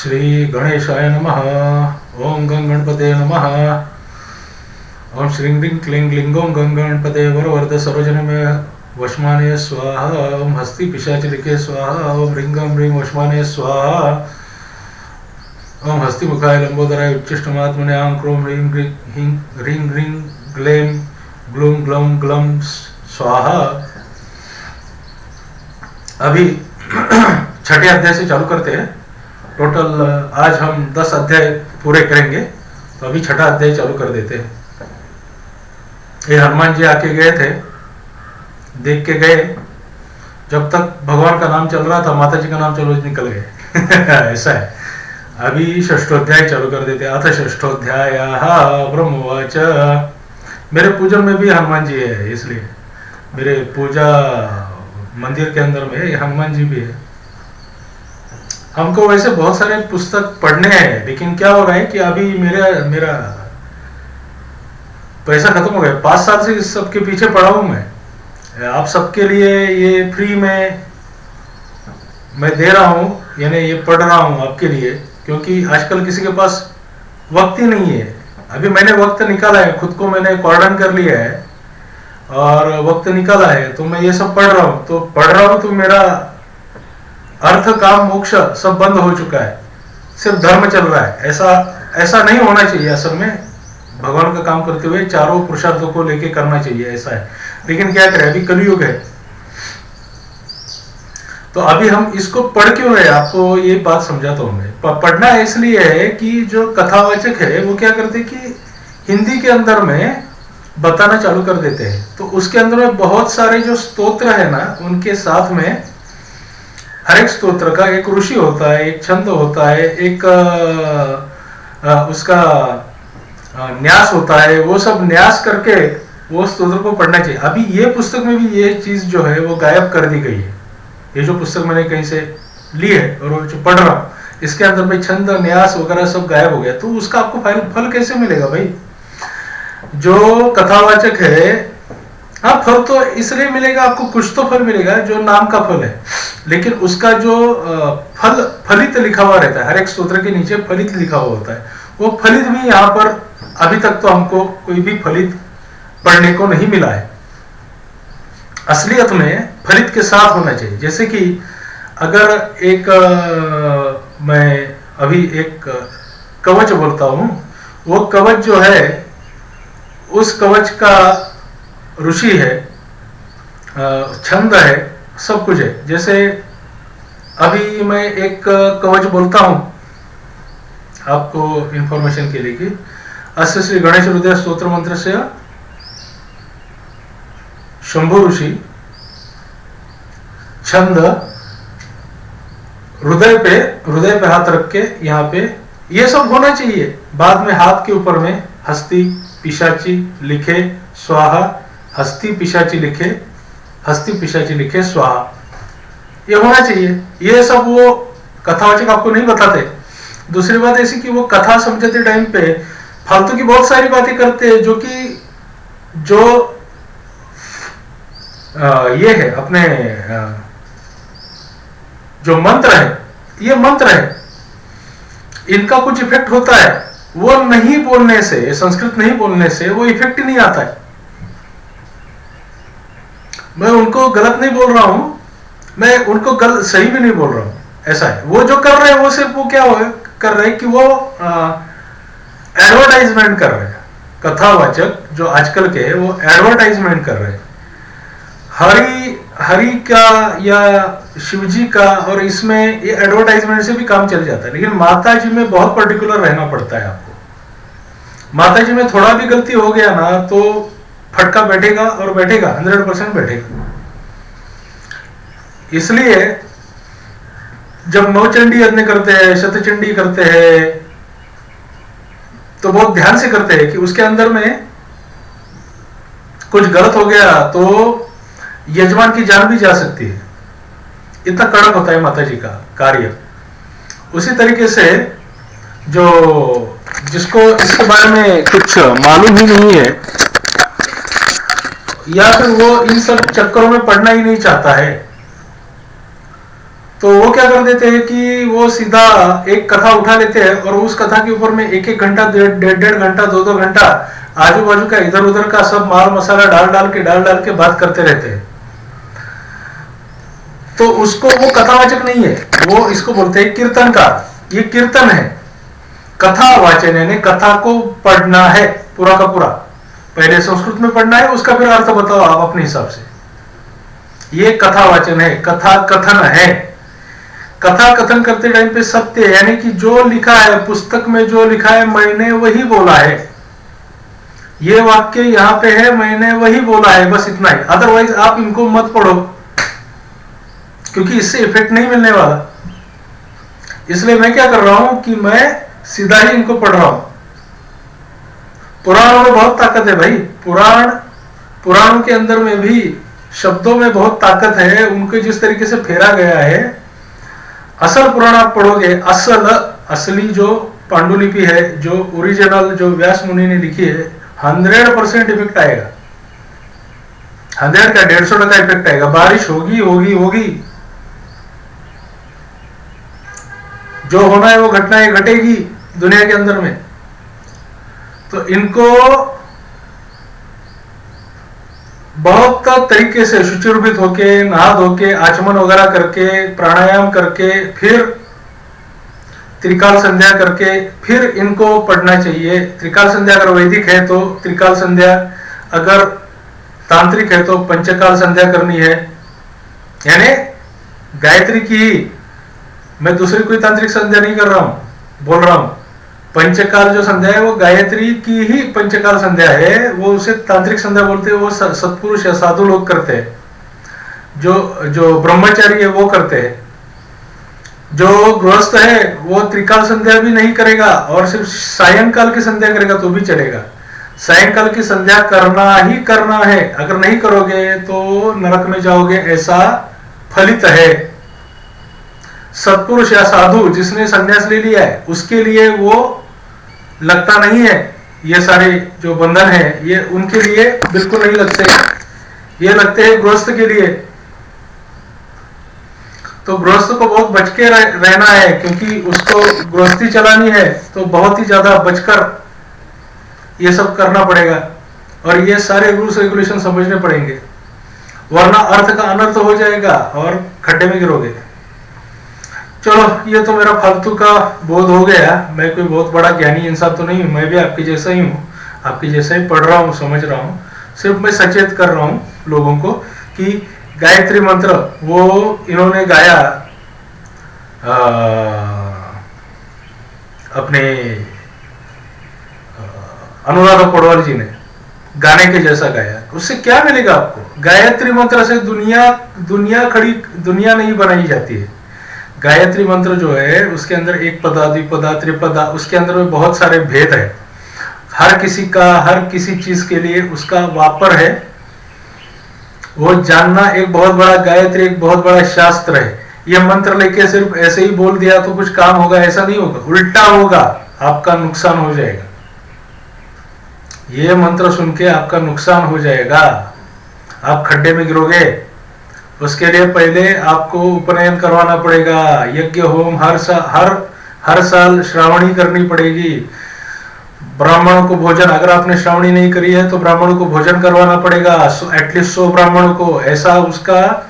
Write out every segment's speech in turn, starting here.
श्री गणेशाय नमः। ओम गं गणपते नमः। ओम श्रीं ह्रीं क्लीं लिंगों गं गणपते वरवरद सर्वजन में वशमाने स्वाहा। ओम हस्ति पिशाच लिखे स्वाहा। ओम ह्रीं गं ह्रीं वशमाने स्वाहा। ओम हस्ति मुखाय लंबोदराय उच्चिष्टमात्मने आं क्रों ह्रीं ह्रीं ह्रीं ग्लें ग्लूं ग्लौं ग्लम स्वाहा। अभी छठे अध्याय से चालू करते हैं। टोटल आज हम 10 अध्याय पूरे करेंगे, तो अभी छठा अध्याय चालू कर देते हैं। ये हनुमान जी आके गए थे, देख के गए। जब तक भगवान का नाम चल रहा था, माता जी का नाम चलो निकल गए। ऐसा है। अभी षष्ठोध्याय चालू कर देते। अथ षष्ठोध्याय ब्रह्मवाच। मेरे पूजन में भी हनुमान जी है, इसलिए मेरे पूजा मंदिर के अंदर में हनुमान जी भी है। हमको वैसे बहुत सारे पुस्तक पढ़ने हैं, लेकिन क्या हो रहा है कि अभी मेरा पैसा खत्म हो गया। 5 साल से इस सबके पीछे पड़ा हूं मैं। आप सबके लिए ये फ्री में मैं दे रहा हूं, यानी ये पढ़ रहा हूं आपके लिए, क्योंकि आजकल किसी के पास वक्त ही नहीं है। अभी मैंने वक्त निकाला है, खुद को मैंने कॉर्डन कर लिया है और वक्त निकाला है, तो मैं ये सब पढ़ रहा हूं। तो पढ़ रहा हूं तो मेरा अर्थ काम मोक्ष सब बंद हो चुका है, सिर्फ धर्म चल रहा है। ऐसा नहीं होना चाहिए। असल में भगवान का काम करते हुए चारों पुरुषार्थों को लेके करना चाहिए, ऐसा है। लेकिन क्या करें, अभी कलयुग है। तो अभी हम इसको पढ़ क्यों रहे, आपको ये बात समझाता हूं मैं। पढ़ना इसलिए है कि जो कथावाचक है वो क्या करते कि हिंदी के अंदर में बताना चालू कर देते हैं। तो उसके अंदर में बहुत सारे जो स्तोत्र है ना, उनके साथ में हर एक स्तोत्र का एक ऋषि होता है, एक छंद होता है, एक उसका न्यास होता है। वो सब न्यास करके वो स्तोत्र को पढ़ना चाहिए। अभी ये पुस्तक में भी ये चीज जो है वो गायब कर दी गई है। ये जो पुस्तक मैंने कहीं से ली है और जो पढ़ रहा हूं, इसके अंदर में छंद न्यास वगैरह सब गायब हो गया। तो उसका आपको फल कैसे मिलेगा भाई? जो कथावाचक है, हाँ, फल तो इसलिए मिलेगा आपको, कुछ तो फल मिलेगा जो नाम का फल है, लेकिन उसका जो फलित लिखा हुआ रहता है, हर एक स्तोत्र के नीचे फलित लिखा हुआ होता है। वो फलित भी यहाँ पर अभी तक तो हमको कोई भी फलित पढ़ने को नहीं मिला है। असलियत में फलित के साथ होना चाहिए। जैसे कि अगर एक मैं अभी एक कवच बोलता हूं, वो कवच जो है, उस कवच का ऋषि है, छंद है, सब कुछ है। जैसे अभी मैं एक कवच बोलता हूं आपको इंफॉर्मेशन के लिए कि अस्य श्री गणेश हृदय स्तोत्र मंत्र से शंभु ऋषि, छंद हृदय पे हाथ रख के यहाँ पे, ये सब होना चाहिए। बाद में हाथ के ऊपर में हस्ती पिशाची लिखे स्वाहा, हस्ती पिशाची लिखे स्वाहा, ये होना चाहिए। ये सब वो कथावाचक आपको नहीं बताते। दूसरी बात ऐसी कि वो कथा समझते टाइम पे फालतू की बहुत सारी बातें करते हैं, जो कि ये है अपने जो मंत्र है, ये मंत्र है, इनका कुछ इफेक्ट होता है। वो नहीं बोलने से, संस्कृत नहीं बोलने से वो इफेक्ट ही नहीं आता है। मैं उनको गलत नहीं बोल रहा हूं, मैं उनको गलत सही भी नहीं बोल रहा हूं, ऐसा है। वो जो कर रहे हैं वो सिर्फ वो क्या कर रहे हैं कि वो एडवर्टाइजमेंट कर रहे हैं। कथावाचक जो आजकल के है वो एडवर्टाइजमेंट कर रहे हैं हरि का या शिवजी का, और इसमें ये एडवर्टाइजमेंट से भी काम चल जाता है। लेकिन माता जी में बहुत पर्टिकुलर रहना पड़ता है आपको। माता जी में थोड़ा भी गलती हो गया ना तो फटका बैठेगा, और बैठेगा 100% बैठेगा। इसलिए जब नवचंडी यज्ञ करते हैं, शतचंडी करते हैं, तो बहुत ध्यान से करते हैं कि उसके अंदर में कुछ गलत हो गया तो यजमान की जान भी जा सकती है। इतना कड़क होता है माता जी का कार्य। उसी तरीके से जिसको इसके बारे में कुछ मालूम ही नहीं है, या फिर वो इन सब चक्करों में पड़ना ही नहीं चाहता है, तो वो क्या कर देते हैं कि वो सीधा एक कथा उठा लेते हैं और उस कथा के ऊपर में एक एक घंटा, डेढ़ घंटा, दो घंटा आजू बाजू का इधर उधर का सब माल मसाला डाल डाल के बात करते रहते हैं। तो उसको वो कथावाचक नहीं है, वो इसको बोलते हैं कीर्तनकार। ये कीर्तन है, कथा वाचन यानी कथा को पढ़ना है पूरा का पूरा। पहले संस्कृत में पढ़ना है, उसका फिर अर्थ बताओ आप अपने हिसाब से। ये कथा वाचन है, कथा कथन है। कथा कथन करते टाइम पे सत्य यानी कि जो लिखा है पुस्तक में, जो लिखा है मैंने वही बोला है, ये वाक्य यहां पे है मैंने वही बोला है, बस इतना ही। अदरवाइज आप इनको मत पढ़ो क्योंकि इससे इफेक्ट नहीं मिलने वाला। इसलिए मैं क्या कर रहा हूं कि मैं सीधा ही इनको पढ़ रहा हूं। पुराणों में बहुत ताकत है भाई, पुराणों के अंदर में भी शब्दों में बहुत ताकत है, उनको जिस तरीके से फेरा गया है। असल पुराण आप पढ़ोगे, असली जो पांडुलिपि है, जो ओरिजिनल जो व्यास मुनि ने लिखी है, 100% इफेक्ट आएगा। 100 का 150 इफेक्ट आएगा। बारिश होगी होगी होगी, जो होना है वो घटनाएं घटेगी दुनिया के अंदर में। तो इनको बहुत तरीके से शुचिर्भूत होके, नहा धो के, आचमन वगैरह करके, प्राणायाम करके, फिर त्रिकाल संध्या करके, फिर इनको पढ़ना चाहिए। त्रिकाल संध्या अगर वैदिक है तो त्रिकाल संध्या, अगर तांत्रिक है तो पंचकाल संध्या करनी है। यानी गायत्री की, मैं दूसरी कोई तांत्रिक संध्या नहीं कर रहा हूं, बोल रहा हूं पंचकाल जो संध्या है वो गायत्री की ही पंचकाल संध्या है। वो उसे तांत्रिक संध्या बोलते हैं, वो सत्पुरुष या साधु लोग करते हैं, जो ब्रह्मचारी है वो करते हैं। जो गृहस्थ है वो त्रिकाल संध्या भी नहीं करेगा और सिर्फ सायंकाल की संध्या करेगा तो भी चलेगा। सायंकाल की संध्या करना ही करना है, अगर नहीं करोगे तो नरक में जाओगे, ऐसा फलित है। सत्पुरुष या साधु जिसने संन्यास ले लिया है उसके लिए वो लगता नहीं है, ये सारे जो बंधन है ये उनके लिए बिल्कुल नहीं लगते, ये लगते हैं गृहस्थ के लिए। तो गृहस्थ को बहुत बच के रहना है क्योंकि उसको गृहस्थी चलानी है, तो बहुत ही ज्यादा बचकर ये सब करना पड़ेगा और ये सारे रूल्स रेगुलेशन समझने पड़ेंगे, वरना अर्थ का अनर्थ हो जाएगा और खड्डे में गिरोगे। चलो, ये तो मेरा फालतू का बोध हो गया। मैं कोई बहुत बड़ा ज्ञानी इंसान तो नहीं हूं, मैं भी आपके जैसा ही हूँ, आपके जैसा ही पढ़ रहा हूँ, समझ रहा हूँ। सिर्फ मैं सचेत कर रहा हूँ लोगों को कि गायत्री मंत्र वो इन्होंने गाया अपने अनुराधा पौडवाल जी ने गाने के जैसा गाया। उससे क्या मिलेगा आपको? गायत्री मंत्र से दुनिया नहीं बनाई जाती है। गायत्री मंत्र जो है उसके अंदर एक पदा, द्विपदा, त्रिपदा, उसके अंदर में बहुत सारे भेद है। हर किसी चीज के लिए उसका वापर है, वो जानना एक बहुत बड़ा गायत्री, एक बहुत बड़ा शास्त्र है। ये मंत्र लेके सिर्फ ऐसे ही बोल दिया तो कुछ काम होगा, ऐसा नहीं होगा, उल्टा होगा, आपका नुकसान हो जाएगा। ये मंत्र सुन के आपका नुकसान हो जाएगा, आप खड्डे में गिरोगे। उसके लिए पहले आपको उपनयन करवाना पड़ेगा, यज्ञ होम हर साल श्रावणी करनी पड़ेगी। ब्राह्मणों को भोजन, अगर आपने श्रावणी नहीं करी है तो ब्राह्मणों को भोजन करवाना पड़ेगा, एटलीस्ट 100 ब्राह्मणों को, ऐसा उसका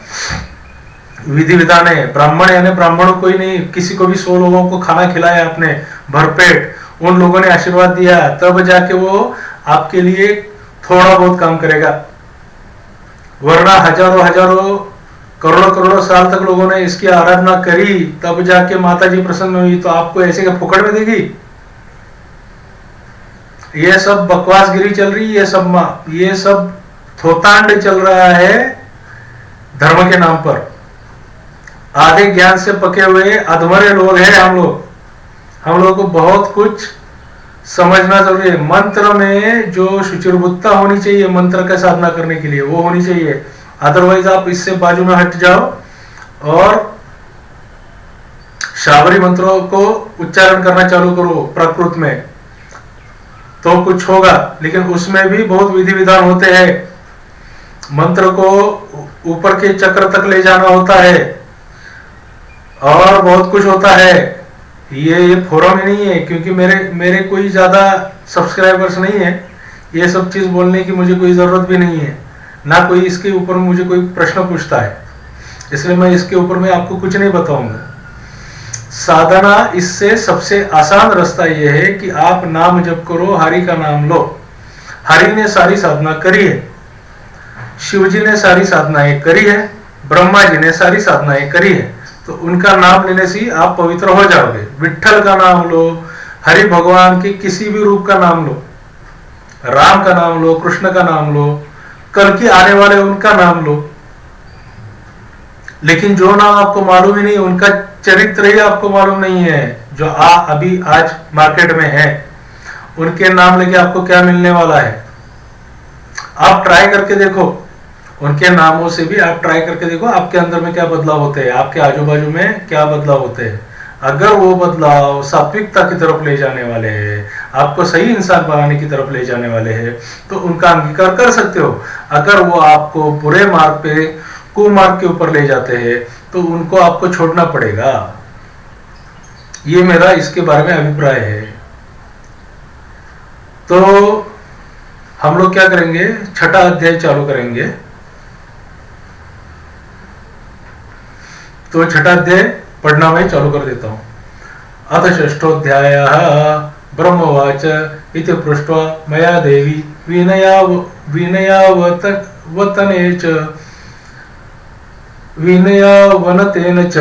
विधि विधान है। ब्राह्मण यानी ब्राह्मणों को ही नहीं, किसी को भी 100 लोगों को खाना खिलाया आपने भरपेट, उन लोगों ने आशीर्वाद दिया, तब जाके वो आपके लिए थोड़ा बहुत काम करेगा। वरना हजारों करोड़ों साल तक लोगों ने इसकी आराधना करी, तब जाके माता जी प्रसन्न हुई, तो आपको ऐसे का फुकड़ में देगी? ये सब बकवासगिरी चल रही है, ये सब थोतांड चल रहा है धर्म के नाम पर। आधे ज्ञान से पके हुए अधमरे लोग हैं हम लोग को बहुत कुछ समझना जरूरी है। मंत्र में जो शुचिर्भूतता होनी चाहिए मंत्र का साधना करने के लिए, वो होनी चाहिए। अदरवाइज आप इससे बाजू में हट जाओ और शाबरी मंत्रों को उच्चारण करना चालू करो प्राकृत में, तो कुछ होगा। लेकिन उसमें भी बहुत विधि विधान होते हैं, मंत्र को ऊपर के चक्र तक ले जाना होता है, और बहुत कुछ होता है। ये फोरम ही नहीं है, क्योंकि मेरे मेरे कोई ज़्यादा सब्सक्राइबर्स नहीं है। ये सब चीज़ बोलने की मुझे कोई ज़रूरत भी नहीं है, ना कोई इसके ऊपर मुझे कोई प्रश्न पूछता है, इसलिए मैं इसके ऊपर मैं आपको कुछ नहीं बताऊंगा। साधना, इससे सबसे आसान रास्ता यह है कि आप नाम जप करो, हरि का नाम लो। हरि ने सारी साधना करी है, शिव जी ने सारी साधनाएं करी है, ब्रह्मा जी ने सारी साधनाएं करी है, तो उनका नाम लेने से आप पवित्र हो जाओगे। विठल का नाम लो, हरि भगवान के किसी भी रूप का नाम लो, राम का नाम लो, कृष्ण का नाम लो, कल की आने वाले उनका नाम लो। लेकिन जो नाम आपको मालूम ही नहीं, उनका चरित्र ही आपको मालूम नहीं है, जो अभी आज मार्केट में है, उनके नाम लेके आपको क्या मिलने वाला है। आप ट्राई करके देखो, उनके नामों से भी आप ट्राई करके देखो आपके अंदर में क्या बदलाव होते हैं, आपके आजू बाजू में क्या बदलाव होते हैं। अगर वो बदलाव सात्विकता की तरफ ले जाने वाले हैं, आपको सही इंसान बनाने की तरफ ले जाने वाले हैं, तो उनका अंगीकार कर सकते हो। अगर वो आपको बुरे मार्ग पे, कुमार्ग के ऊपर ले जाते हैं, तो उनको आपको छोड़ना पड़ेगा। ये मेरा इसके बारे में अभिप्राय है। तो हम लोग क्या करेंगे, छठा अध्याय चालू करेंगे। तो छठा अध्याय पढ़ना मैं चालू कर देता हूं। अथ षष्ठोऽध्यायः ब्रह्मवाच इति पृष्ट्वा मया देवी विनयावतने च विनयावनतेन च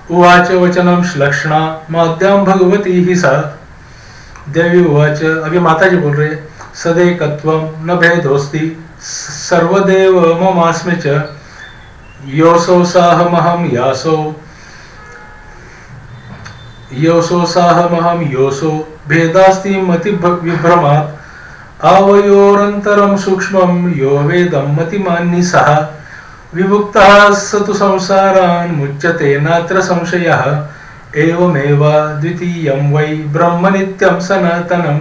उवाच वचनं श्लक्ष्णा माद्यां भगवती ही सा। देवी उवाच, अभी माता जी बोल रहे, सदैकत्वं न भेदोस्ति सर्वदेव ममास्मि च योऽसौ साहमहं योऽसौ साहमहं योऽसौ भेदास्ति मति विभ्रमात् आवयोरन्तरं सूक्ष्मं यो वेदं मतिमान्नि सः विमुक्तः स तु संसारान् मुच्यते नात्र संशयः एवमेव द्वितीयं वै ब्रह्म नित्यं सनातनं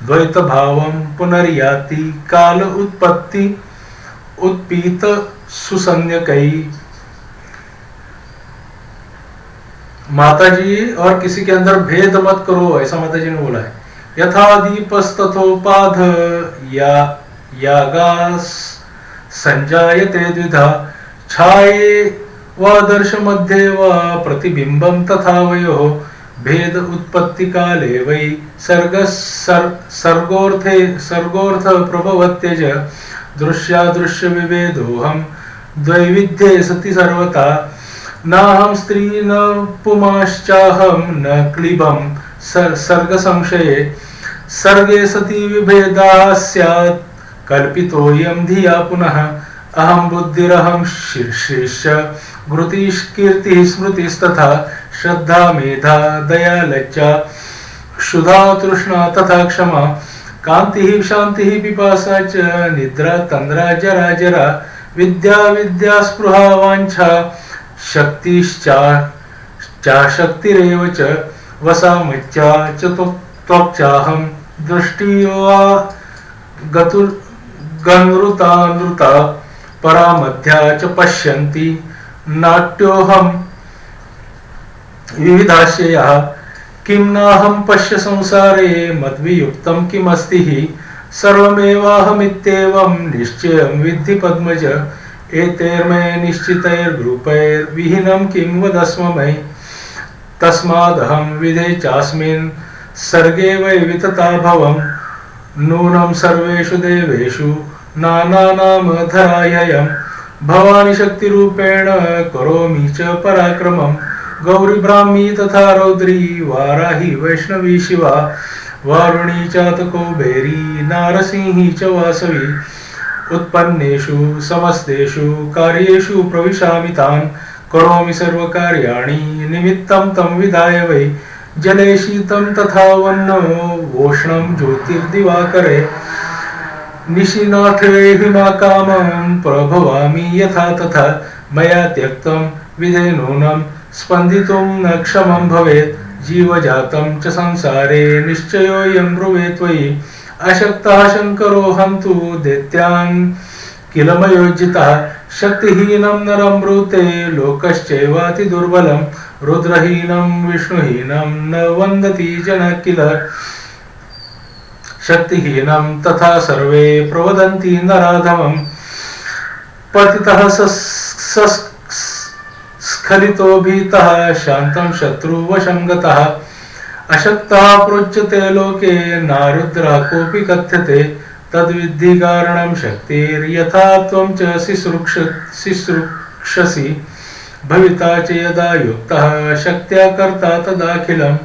द्वैतभावं पुनर्याति काल उत्पत्ति उत्पीत सुसंज्ञकै। माता जी, और किसी के अंदर भेद मत करो, ऐसा माता जी ने बोला है। यथा दीपस्तथोपाध यागास संजायते द्विधा छाये व दर्श मध्ये व प्रतिबिंबं तथा वयोः भेद उत्पत्ति काले वै सर्गोर्थ प्रभवत्यज दृश्यादृश्य विभेदोऽहं द्वैविध्ये सति सर्वथा नाहं स्त्री न पुमाश्चाहं न क्लीबं सर्ग संशये सर्गे सति विभेदा स्यात् कल्पितोऽयं धिया पुनः अहं बुद्धिरहं शीर्ष घृतिः कीर्तिः स्मृतिस्तथा श्रद्धा मेधा दया लज्जा क्षुधा तृष्णा तथा क्षमा कांतिः शांतिः पिपासा च निद्रा तंद्रा जरा जरा विद्या विद्या स्पृहा वांछा शक्तिश्चा शक्तिरेव च वसामच्चा च त्वक्चाहं दृष्टिवा गतुर्गनृता नृता परामध्या च पश्यन्ति नाट्योऽहं विविधाशयः किं नाहं पश्य संसारे मद्वियुक्तं किमस्ति हि सर्वमेवाहमित्येवं निश्चयं विद्धि पद्मज एतैर्मे निश्चितैर्ग्रूपैर्विहीनं किं वदस्म मयि तस्मादहं विधे चास्मिन् सर्गे वै वितता भवं नूनं सर्वेषु देवेषु नानानाम धराययं भवानी शक्तिरूपेण करोमि च पराक्रमं गौरी ब्राह्मी तथा रौद्री वाराही वैष्णवी शिवा वारुणी चात कुबेरी नारसिंही च वासवी उत्पन्नेषु समस्तेषु कार्येषु प्रविशामि तान् करोमि सर्वकार्याणि निमित्तं तं विधाय वै जले शीतं तथा वह्नौ वोष्णं ज्योतिर्दिवाकरे निशिनाथे हिमाकामं प्रभवामि यथा तथा मया त्यक्तं विधे नूनं स्पन्दितुं न क्षमं भवेत् जीवजातं च संसारे निश्चयोऽयं ब्रुवे त्वयि अशक्तः शङ्करो हन्तु दैत्यान् किल मयोज्जितः शक्तिहीनं नरं ब्रूते लोकश्चैवाति दुर्बलं रुद्रहीनं विष्णुहीनं न वन्दति जन किल शक्तिहीनं तथा सर्वे प्रवदन्ति नराधमम् पतितः स्खलितो भीतः शान्तं शत्रुवशं गतः अशक्तः प्रोच्यते लोके नारुद्रः कोऽपि कथ्यते तद्विद्धि कारणं शक्तिर्यथा त्वं च शुश्रूषसि भविता च यदा युक्तः शक्त्या कर्ता तदाखिलं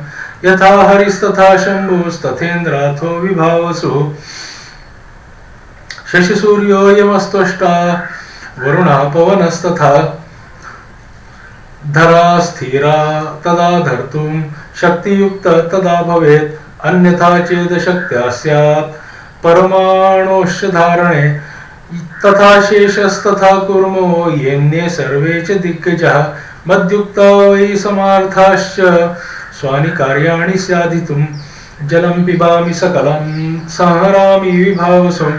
यथा हरिस्तथा शम्भुस्तथेन्द्राथो विभावसु शशिसूर्यो यमस्त्वष्टा वरुणः पवनस्तथा धरा स्थिरा तदा धर्तुं शक्तियुक्त तदा भवेत् अन्यथा चेद शक्त्या स्यात् परमाणोश्च धारणे तथा शेषस्तथा कुर्मो येन्ये सर्वे च दिग्गजः मद्युक्ता वै समार्थाश्च स्वानि कार्याणि साधितुं जलं पिबामि सकलं संहरामि विभावसुं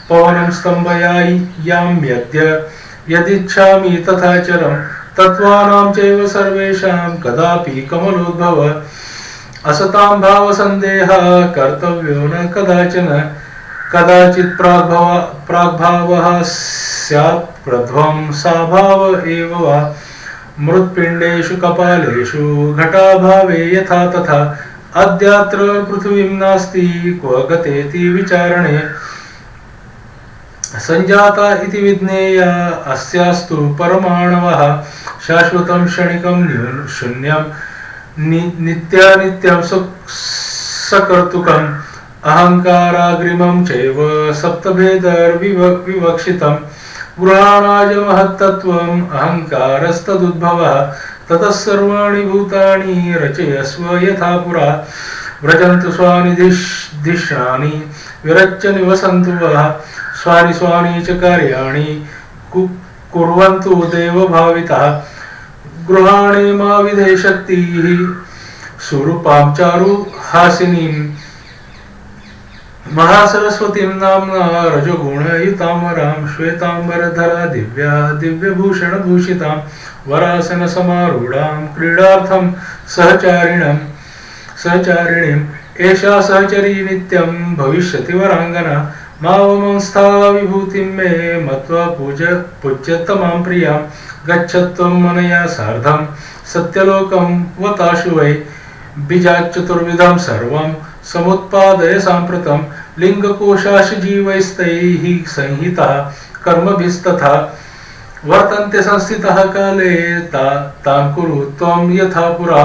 पवनं स्तम्भयाम्यद्य यदिच्छामि तथाचरं तत्त्वानां चैव सर्वेषां कदापि कमलोद्भव असतां भावसन्देहः कर्तव्यो न कदाचन कदाचित् प्राग्भावः स्यात् प्रध्वंसाभाव एव वा मृत्पिण्डेषु कपालेषु घटाभावे यथा तथा अद्यात्र पृथ्वीं नास्ति क्व गतेति विचारणे संजाता इति विज्ञेया अस्यास्तु परमाणवः शाश्वतं क्षणिकं शून्यं नित्यानित्यं सकर्तुकम् अहंकाराग्रिमं चैव सप्तभेदर्विवक्षितं गृहाणाजमहत्तत्वम् अहंकारस्तदुद्भवः ततः सर्वाणि भूतानि रचयस्व यथा पुरा व्रजन्तु स्वानि दिशानि विरच्य निवसन्तु वः स्वानि स्वानि च कार्याणि कुर्वन्तु देवभावितः गृहाणे मा विधे शक्तिः स्वरूपां चारु हासिनीम् महासरस्वतीं नाम्ना रजोगुणयुतामरां श्वेतांबरधरा दिव्या दिव्यभूषणभूषितां वरासनसमारूढां क्रीडार्थं सहचारिणीम् एषा सहचरी नित्यं भविष्यति वराङ्गना मावमंस्था विभूतिं मे मत्वा पूज्यतमां प्रियां गच्छत्वं मनया सार्धं सत्यलोकं वताशु वै बीजाच्चतुर्विधं सर्वं समुत्पादय साम्प्रतं लिंगकोशाश जीवैस्तैः संहितः कर्मभिस्तथा वर्तन्ते संस्थितः काले तान् कुरु त्वं यथा पुरा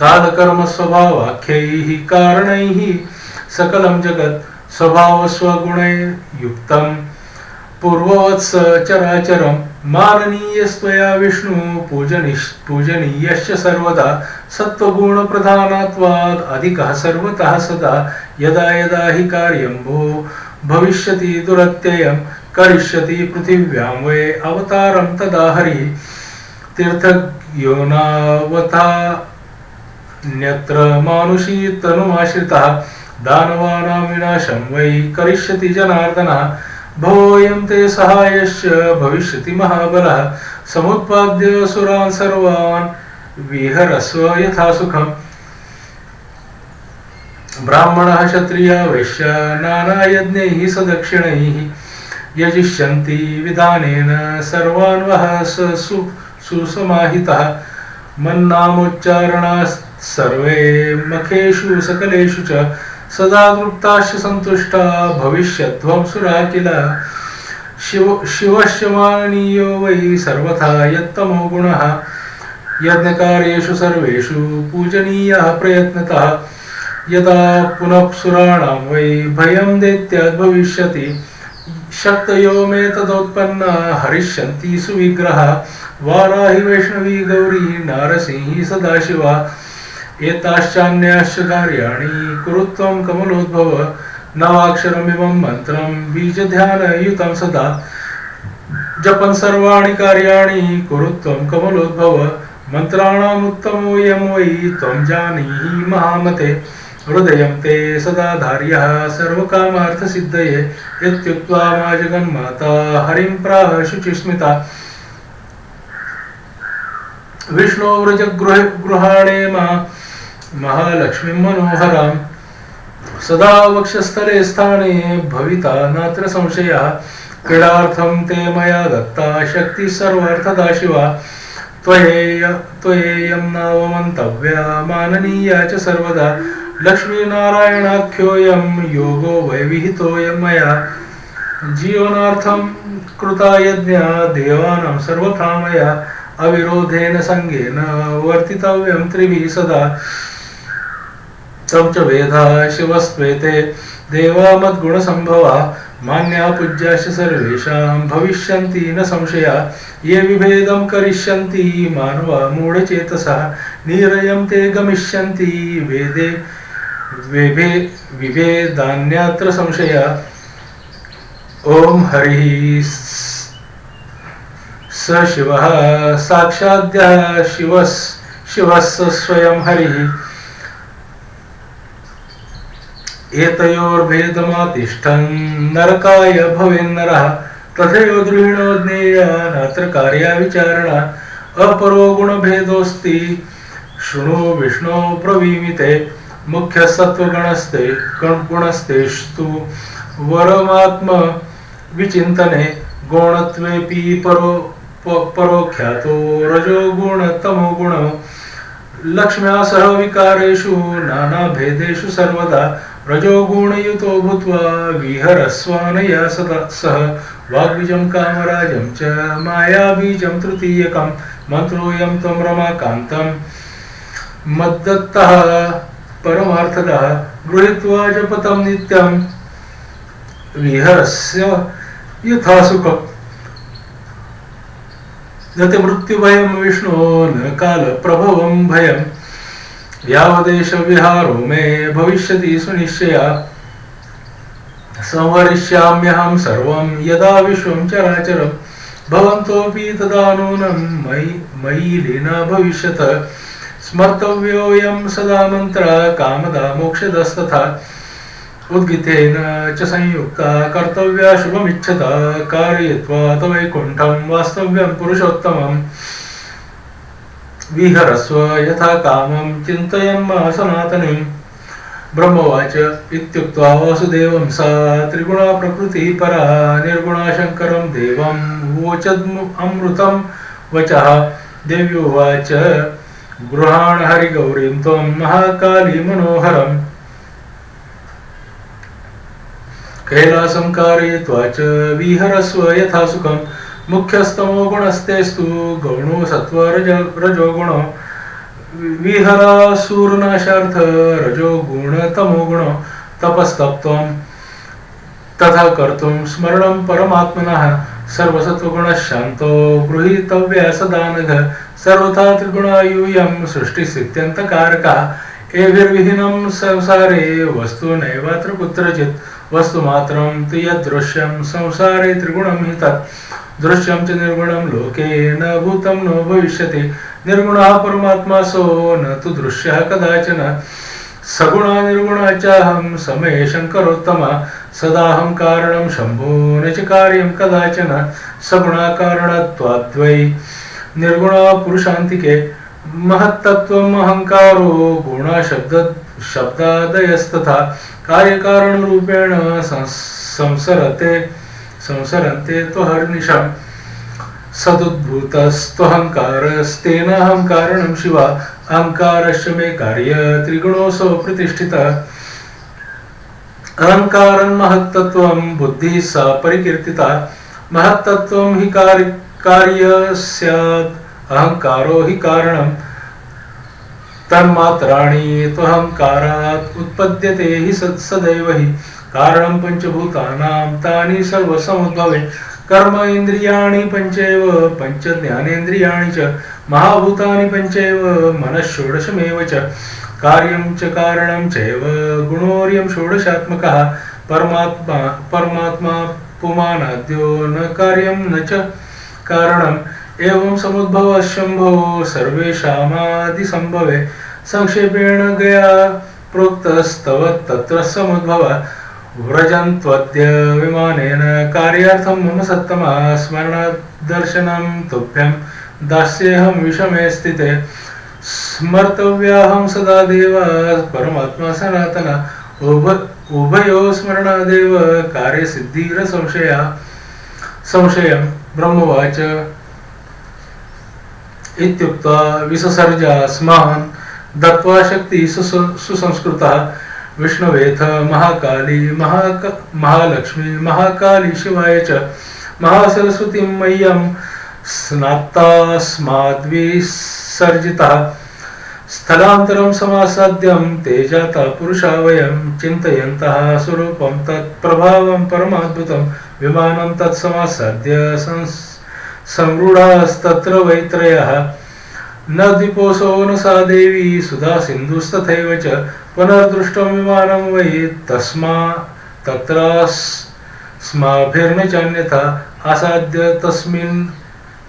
कालकर्म स्वभावाख्यैः कारणैः सकलं जगत् स्वभावस्वगुणैर्युक्तं पूर्ववत्स चराचरं माननीयस्त्वया विष्णु पूजनीयश्च सर्वदा सत्त्वगुणप्रधानत्वात् अधिकः सर्वतः सदा यदा यदा हि कार्यं भो भविष्यति दुरत्ययं करिष्यति पृथिव्यां वै अवतारं तदा हरिः तीर्थयोनावतान्यत्र मानुषी तनुमाश्रितः दानवानां विनाशं वै करिष्यति जनार्दनः भोऽयं ते सहायश्च भविष्यति महाबलः समुत्पाद्य सुरान् सर्वान् विहरस्व यथा सुखम् ब्राह्मणः क्षत्रियः वैश्य नानायज्ञैः सदक्षिणैः यजिष्यन्ति विधानेन सर्वान् वः सुसमाहितः मन्नामोच्चारणाः सर्वे मखेषु सकलेषु च सदा तृप्ताश्च सन्तुष्टा भविष्यत्वं सुरा किल शिवश्च माननीयो वै सर्वथा यत्तमो गुणः यज्ञकार्येषु सर्वेषु पूजनीयः प्रयत्नतः यदा पुनः सुराणां वै भयं दैत्याद् भविष्यति शक्तयो मे तदोत्पन्ना हरिष्यन्ति सुविग्रह वाराहि वैष्णवी गौरी नारसिंही सदाशिवा एताश्चान्याश्च कार्याणि कुरु त्वं कमलोद्भव नवाक्षरमिमं मन्त्रं बीजध्यानयुतं सदा जपन् सर्वाणि कार्याणि कुरु त्वं कमलोद्भव मन्त्राणामुत्तमोऽयं वै त्वं जानीहि महामते हृदयं ते सदा धार्यः सर्वकामार्थसिद्धये इत्युक्त्वा मा जगन्माता हरिं प्राह शुचिस्मिता विष्णो व्रज गृहाणे महालक्ष्मी मनोहरां सदा वक्षस्थले स्थाने भविता नात्र संशयः क्रीडार्थं ते मया दत्ता शक्ति सर्वार्थदा शिवा त्वयेयं नावमन्तव्या माननीया च सर्वदा लक्ष्मीनारायणाख्योऽयं योगो वैविहितोऽयं मया जीवनार्थं कृता यज्ञा देवानां सर्वकामया अविरोधेन संगेन वर्तितव्यं त्रिभिः सदा तं च वेदा शिवस्त्वेते देवा मद्गुणसम्भवा मान्या पूज्याश्च सर्वेषां भविष्यन्ति न संशया ये विभेदं करिष्यन्ति मानवा मूढचेतसः नीरयं ते गमिष्यन्ति वेदे विभेदान्यत्र संशया ओम हरिः स शिवः साक्षाद्यः शिवः स्वयं हरिः एतयोर्भेदमातिष्ठन् नरकाय भवेन्नरः तथैव द्रुहिणो ज्ञेया नात्र कार्या विचारणा अपरो गुणभेदोऽस्ति शृणु विष्णो ब्रवीमिते मुख्य सत्वगुणस्ते गुणस्तेस्तु वरमात्म विचिन्तने गुणत्वेपि परोख्यातो रजो गुण तमो गुण लक्ष्म्या सह विकारेषु नानाभेदेषु सर्वदा रजोगुणयुतो भूत्वा विहरस्वानया सदा सह वाग्बीजं कामराजं च मायाबीजं तृतीयकं मन्त्रोऽयं त्वं रमाकान्तं मद्दत्तः परमार्थदः गृहीत्वा जपतं नित्यं विहरस्य यथा सुखम् न ते मृत्युभयं विष्णो न कालप्रभवं भयम् यावदेश विहारो मे भविष्यति सुनिश्चया संवरिष्याम्यहं सर्वं यदा विश्वं चराचरं भवन्तोऽपि तदा नूनं मयि लीना भविष्यत स्मर्तव्योऽयं सदा मन्त्रः कामदा मोक्षदस्तथा उद्गीतेन च संयुक्ता कर्तव्या शुभमिच्छता कारयित्वा तवैकुण्ठं वास्तव्यं पुरुषोत्तमम् विहरस्व यथा कामं चिन्तयन् मा सनातनीं ब्रह्मवाच इत्युक्त्वा वासुदेवं सा त्रिगुणा प्रकृतिः परा निर्गुणा शङ्करं देवं वोचदमृतं वचः देव्योवाच गृहाण हरिगौरीं त्वं महाकाली मनोहरम् कैलासं कारयित्वा च विहरस्व यथा सुखम् मुख्यस्तमो गुणस्तेस्तु गौणो सत्व रजो गुणो विहरासूरनाशार्थ रजो गुण तमो गुणो तपस्तप्त्वं तथा कर्तुं स्मरणं परमात्मनः सर्वसत्वगुणः शान्तो गृहीतव्यः सदा नघ सर्वथा त्रिगुणायूयं सृष्टिस्थित्यन्तकारकः एभिर्विहीनं संसारे वस्तु नैवात्र कुत्रचित् वस्तुमात्रं तु यदृश्यं संसारे त्रिगुणं हि तत् दृश्यं च निर्गुणं लोके न भूतं न भविष्यति निर्गुणः परमात्मा सो न तु दृश्यः कदाचन सगुणा निर्गुणा चाहं समय शङ्करोत्तम सदाहं कारणं शम्भो न च कार्यं कदाचन सगुणा कारणत्वाद्वै निर्गुणा पुरुषान्तिके महत्तत्त्वम् अहङ्कारो गुणा शब्दादयस्तथा कार्यकारणरूपेण संसरन्ते त्वहर्निशम् सदुद्भूतस्त्वहङ्कारस्तेन अहं कारणं शिवा अहङ्कारस्य मे कार्य त्रिगुणोऽसौ प्रतिष्ठितः अहङ्कारं महत्तत्त्वं बुद्धिः सा परिकीर्तिता महत्तत्त्वं हि कार्य स्यात् अहङ्कारो हि कारणं तन्मात्राणि त्वहङ्कारात् उत्पद्यते हि सदैव हि कारणं पञ्चभूतानां तानि सर्वसमुद्भवे कर्म इन्द्रियाणि पञ्चैव पञ्च ज्ञानेन्द्रियाणि च महाभूतानि पञ्चैव मनः षोडशमेव च कार्यं च कारणं चैव गुणोर्यं षोडशात्मकः परमात्मा पुमानाद्यो न कार्यं न च कारणम् एवं समुद्भवः शम्भो सर्वेषामादिसम्भवे संक्षेपेण गया प्रोक्तस्तव तत्र समुद्भवः व्रजन्त्वद्य विमानेन कार्यार्थं मम सत्तमा स्मरणदर्शनं तुभ्यं दास्येऽहं विषमे स्थिते स्मर्तव्याहं सदा देव परमात्मा सनातन उभयो स्मरणादेव कार्य सिद्धिर संशयं ब्रह्मवाच इत्युक्त्वा विससर्जास्मान् दत्त्वा शक्ति सुसंस्कृतः विष्णवेथ महाकाली महालक्ष्मी महाकाली शिवाय च महासरस्वतीं मह्यं स्नात्तास्माद्विसर्जितः स्थलान्तरं समासाद्यं ते जाता पुरुषा वयं चिन्तयन्तः स्वरूपं तत्प्रभावं परमाद्भुतं विमानं तत्समासाद्य संरूढास्तत्र वैत्रयः न द्विपोऽसौ न सा देवी सुधा सिन्धुस्तथैव च पुनर्दृष्टं विमानं वै तत्रास्माभिर्न चान्यथा आसाद्य तस्मिन्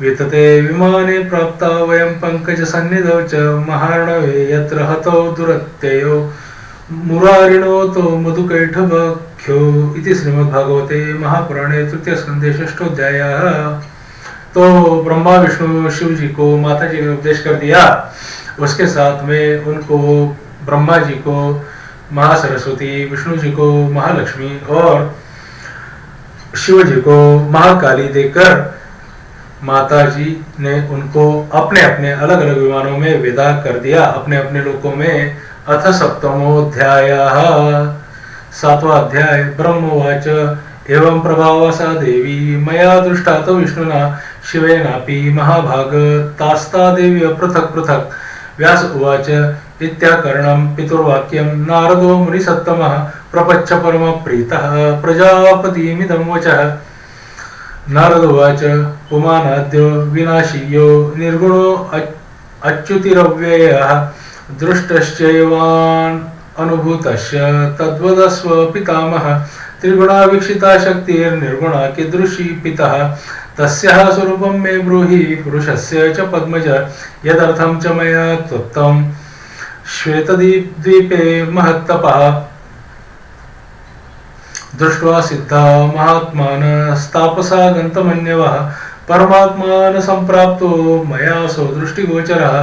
वितते विमाने प्राप्ता वयं पङ्कजसन्निधौ च महार्णवे यत्र हतौ दुरत्ययो मुरारिणो तो मधुकैटभख्यो इति श्रीमद्भागवते महापुराणे तृतीय स्कंदे 6th अध्याय। तो ब्रह्मा विष्णु शिव जी को माता जी ने उपदेश कर दिया। उसके साथ में उनको ब्रह्मा जी को महासरस्वती, विष्णु जी को महालक्ष्मी और शिव जी को महाकाली देकर माता जी ने उनको अपने अपने अलग अलग विमानों में विदा कर दिया, अपने अपने लोकों में। अथ सप्तमोऽध्यायः 7वां अध्याय। ब्रह्मोवाच एवं प्रभावा सा देवी मया दृष्टा तो विष्णुना शिवेनापि महाभाग तास्ता देव्य पृथक् पृथक्। व्यास उवाच इत्याकरणं पितुर्वाक्यं नारदो मुनिसत्तमः प्रपच्छ परमप्रीतः प्रजापतिमिदं वचः। नारद उवाच पुमानाद्यो विनाशीयो निर्गुणो अच्युतिरव्ययः दृष्टश्चैवान् अनुभूतस्य तद्वदस्व पितामह। त्रिगुणा वीक्षिता शक्तिर्निर्गुणा कीदृशी पितः तस्याः स्वरूपं मे ब्रूहि पुरुषस्य च पद्मज यदर्थं च मया त्वत्तं श्वेतद्वीपे महत्तपः। दृष्ट्वा सिद्धा महात्मानस्तापसा गन्तमन्यवः परमात्मान संप्राप्तो मया सो दृष्टिगोचरः।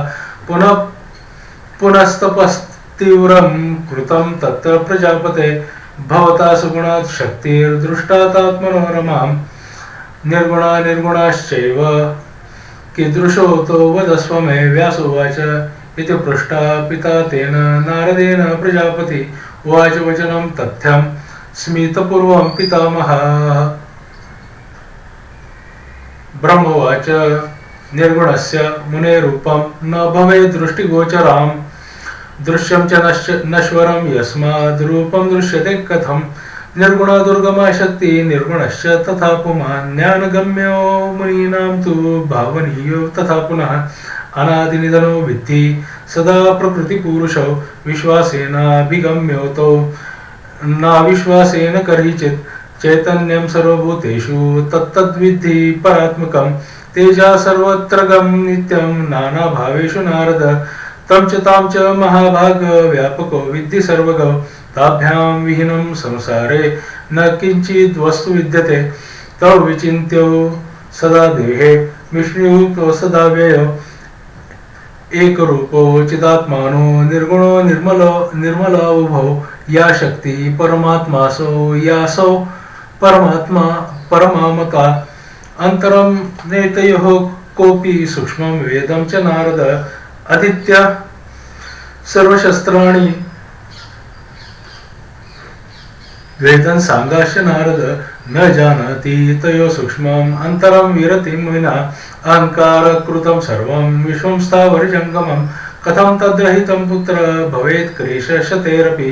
पुनस्तपस्तीव्रं कृतं तत्र प्रजापते भवता सुगुणात् शक्तिर्दृष्टातात्मनोरमां निर्गुणा निर्गुणाश्चैव कीदृशो तो वदस्व मे। व्यास उवाच इति पृष्टा पिता तेन नारदेन प्रजापति उवाच वचनं तथ्यं स्मितपूर्वं पितामहः। ब्रह्मोवाच निर्गुणस्य मुने रूपं न भवेत् दृष्टिगोचराम् दृश्यं च नश्वरं यस्माद् रूपं दृश्यते कथं। निर्गुणा दुर्गमा शक्ति निर्गुणश्च तथा पुमान् ज्ञानगम्यो मुनीनां तु भावनीयो तथा पुनः। अनादिनिधनो विद्धि सदा प्रकृतिपुरुषौ विश्वासेनाभिगम्योतो नाविश्वासेन करिचित् चैतन्यं सर्वभूतेषु तत्तद्विद्धि परात्मकं तेजा सर्वत्रगं नित्यं नानाभावेषु नारद। तं च तां च महाभाग व्यापको विद्धि सर्वगौ ताभ्यां विहीनं संसारे न किंचित् वस्तु विद्यते। तौ विचिन्त्यो सदा देहे विष्णुयुक्तो सदा व्ययो एकरूपो चिदात्मानो निर्गुणो निर्मलो उभौ। या शक्ति परमात्मासो यासौ परमात्मा परमामका अंतरं नेतयोः कोऽपि सूक्ष्मं वेदं च नारद। आदित्य सर्वशस्त्राणि वेदं सांगाश्च नारद न जानाति तयो सूक्ष्मम् अंतरं विरतिं विना अहंकार कृतं सर्वं विश्वं स्थावर जंगमं कथं तद्रहितं पुत्र भवेत् क्लेशशतेरपि।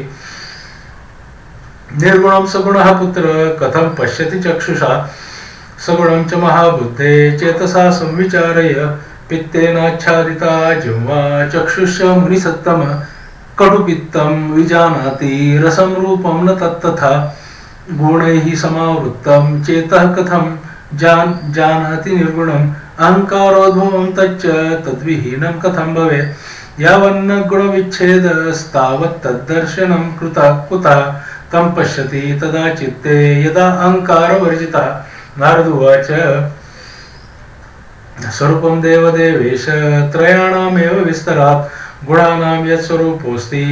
निर्गुणं सगुणः पुत्र कथं पश्यति चक्षुषा सगुणं च महाबुद्धे चेतसा संविचारय। पित्तेनाच्छादिता जिह्वा चक्षुष मुनिसत्तम कटुपित्तं विजानाति रसं रूपं न तत्तथा। गुणैः समावृत्तं चेतः कथं जानाति निर्गुणम् अहंकारोद्भवं तच्च तद्विहीनं कथं भवेत्। यावन्न गुणविच्छेदस्तावत् तद्दर्शनं कुतः तं पश्यति तदा चित्ते यदा अहंकारवर्जितः। नारद उवाच स्वरूपं देवदेवेश त्रयाणामेव विस्तरात् गुणानां यत्स्वरूपोऽस्ति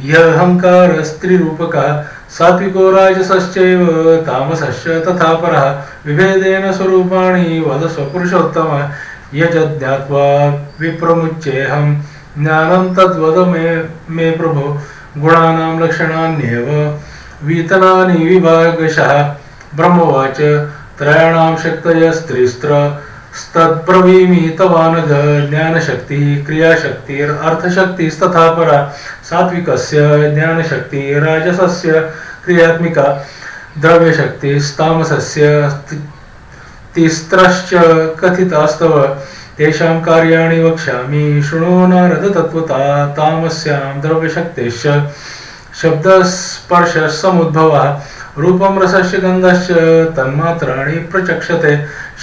ह्यहङ्कारस्त्रिरूपकः सात्विको राजसश्चैव तामसश्च तथा परः विभेदेन स्वरूपाणि वद स्वपुरुषोत्तम यज्ञात्वा विप्रमुच्येऽहं ज्ञानं तद्वद मे प्रभो गुणानां लक्षणान्येव वीतनानि विभागशः ब्रह्मवाच त्रयाणां शक्तयस्त्रिस्त्र तत्ब्रवीमि तवानघ ज्ञानशक्तिः क्रियाशक्तिरर्थशक्तिस्तथा परा सात्विकस्य ज्ञानशक्तिः राजसस्य क्रियात्मिका द्रव्यशक्तिस्तामसस्य तिस्त्रश्च कथितास्तव तेषां कार्याणि वक्ष्यामि शृणु नारद तत्त्वता तामस्यां द्रव्यशक्तेश्च शब्दस्पर्शसमुद्भवः रूपं रसस्य गन्धश्च तन्मात्राणि प्रचक्षते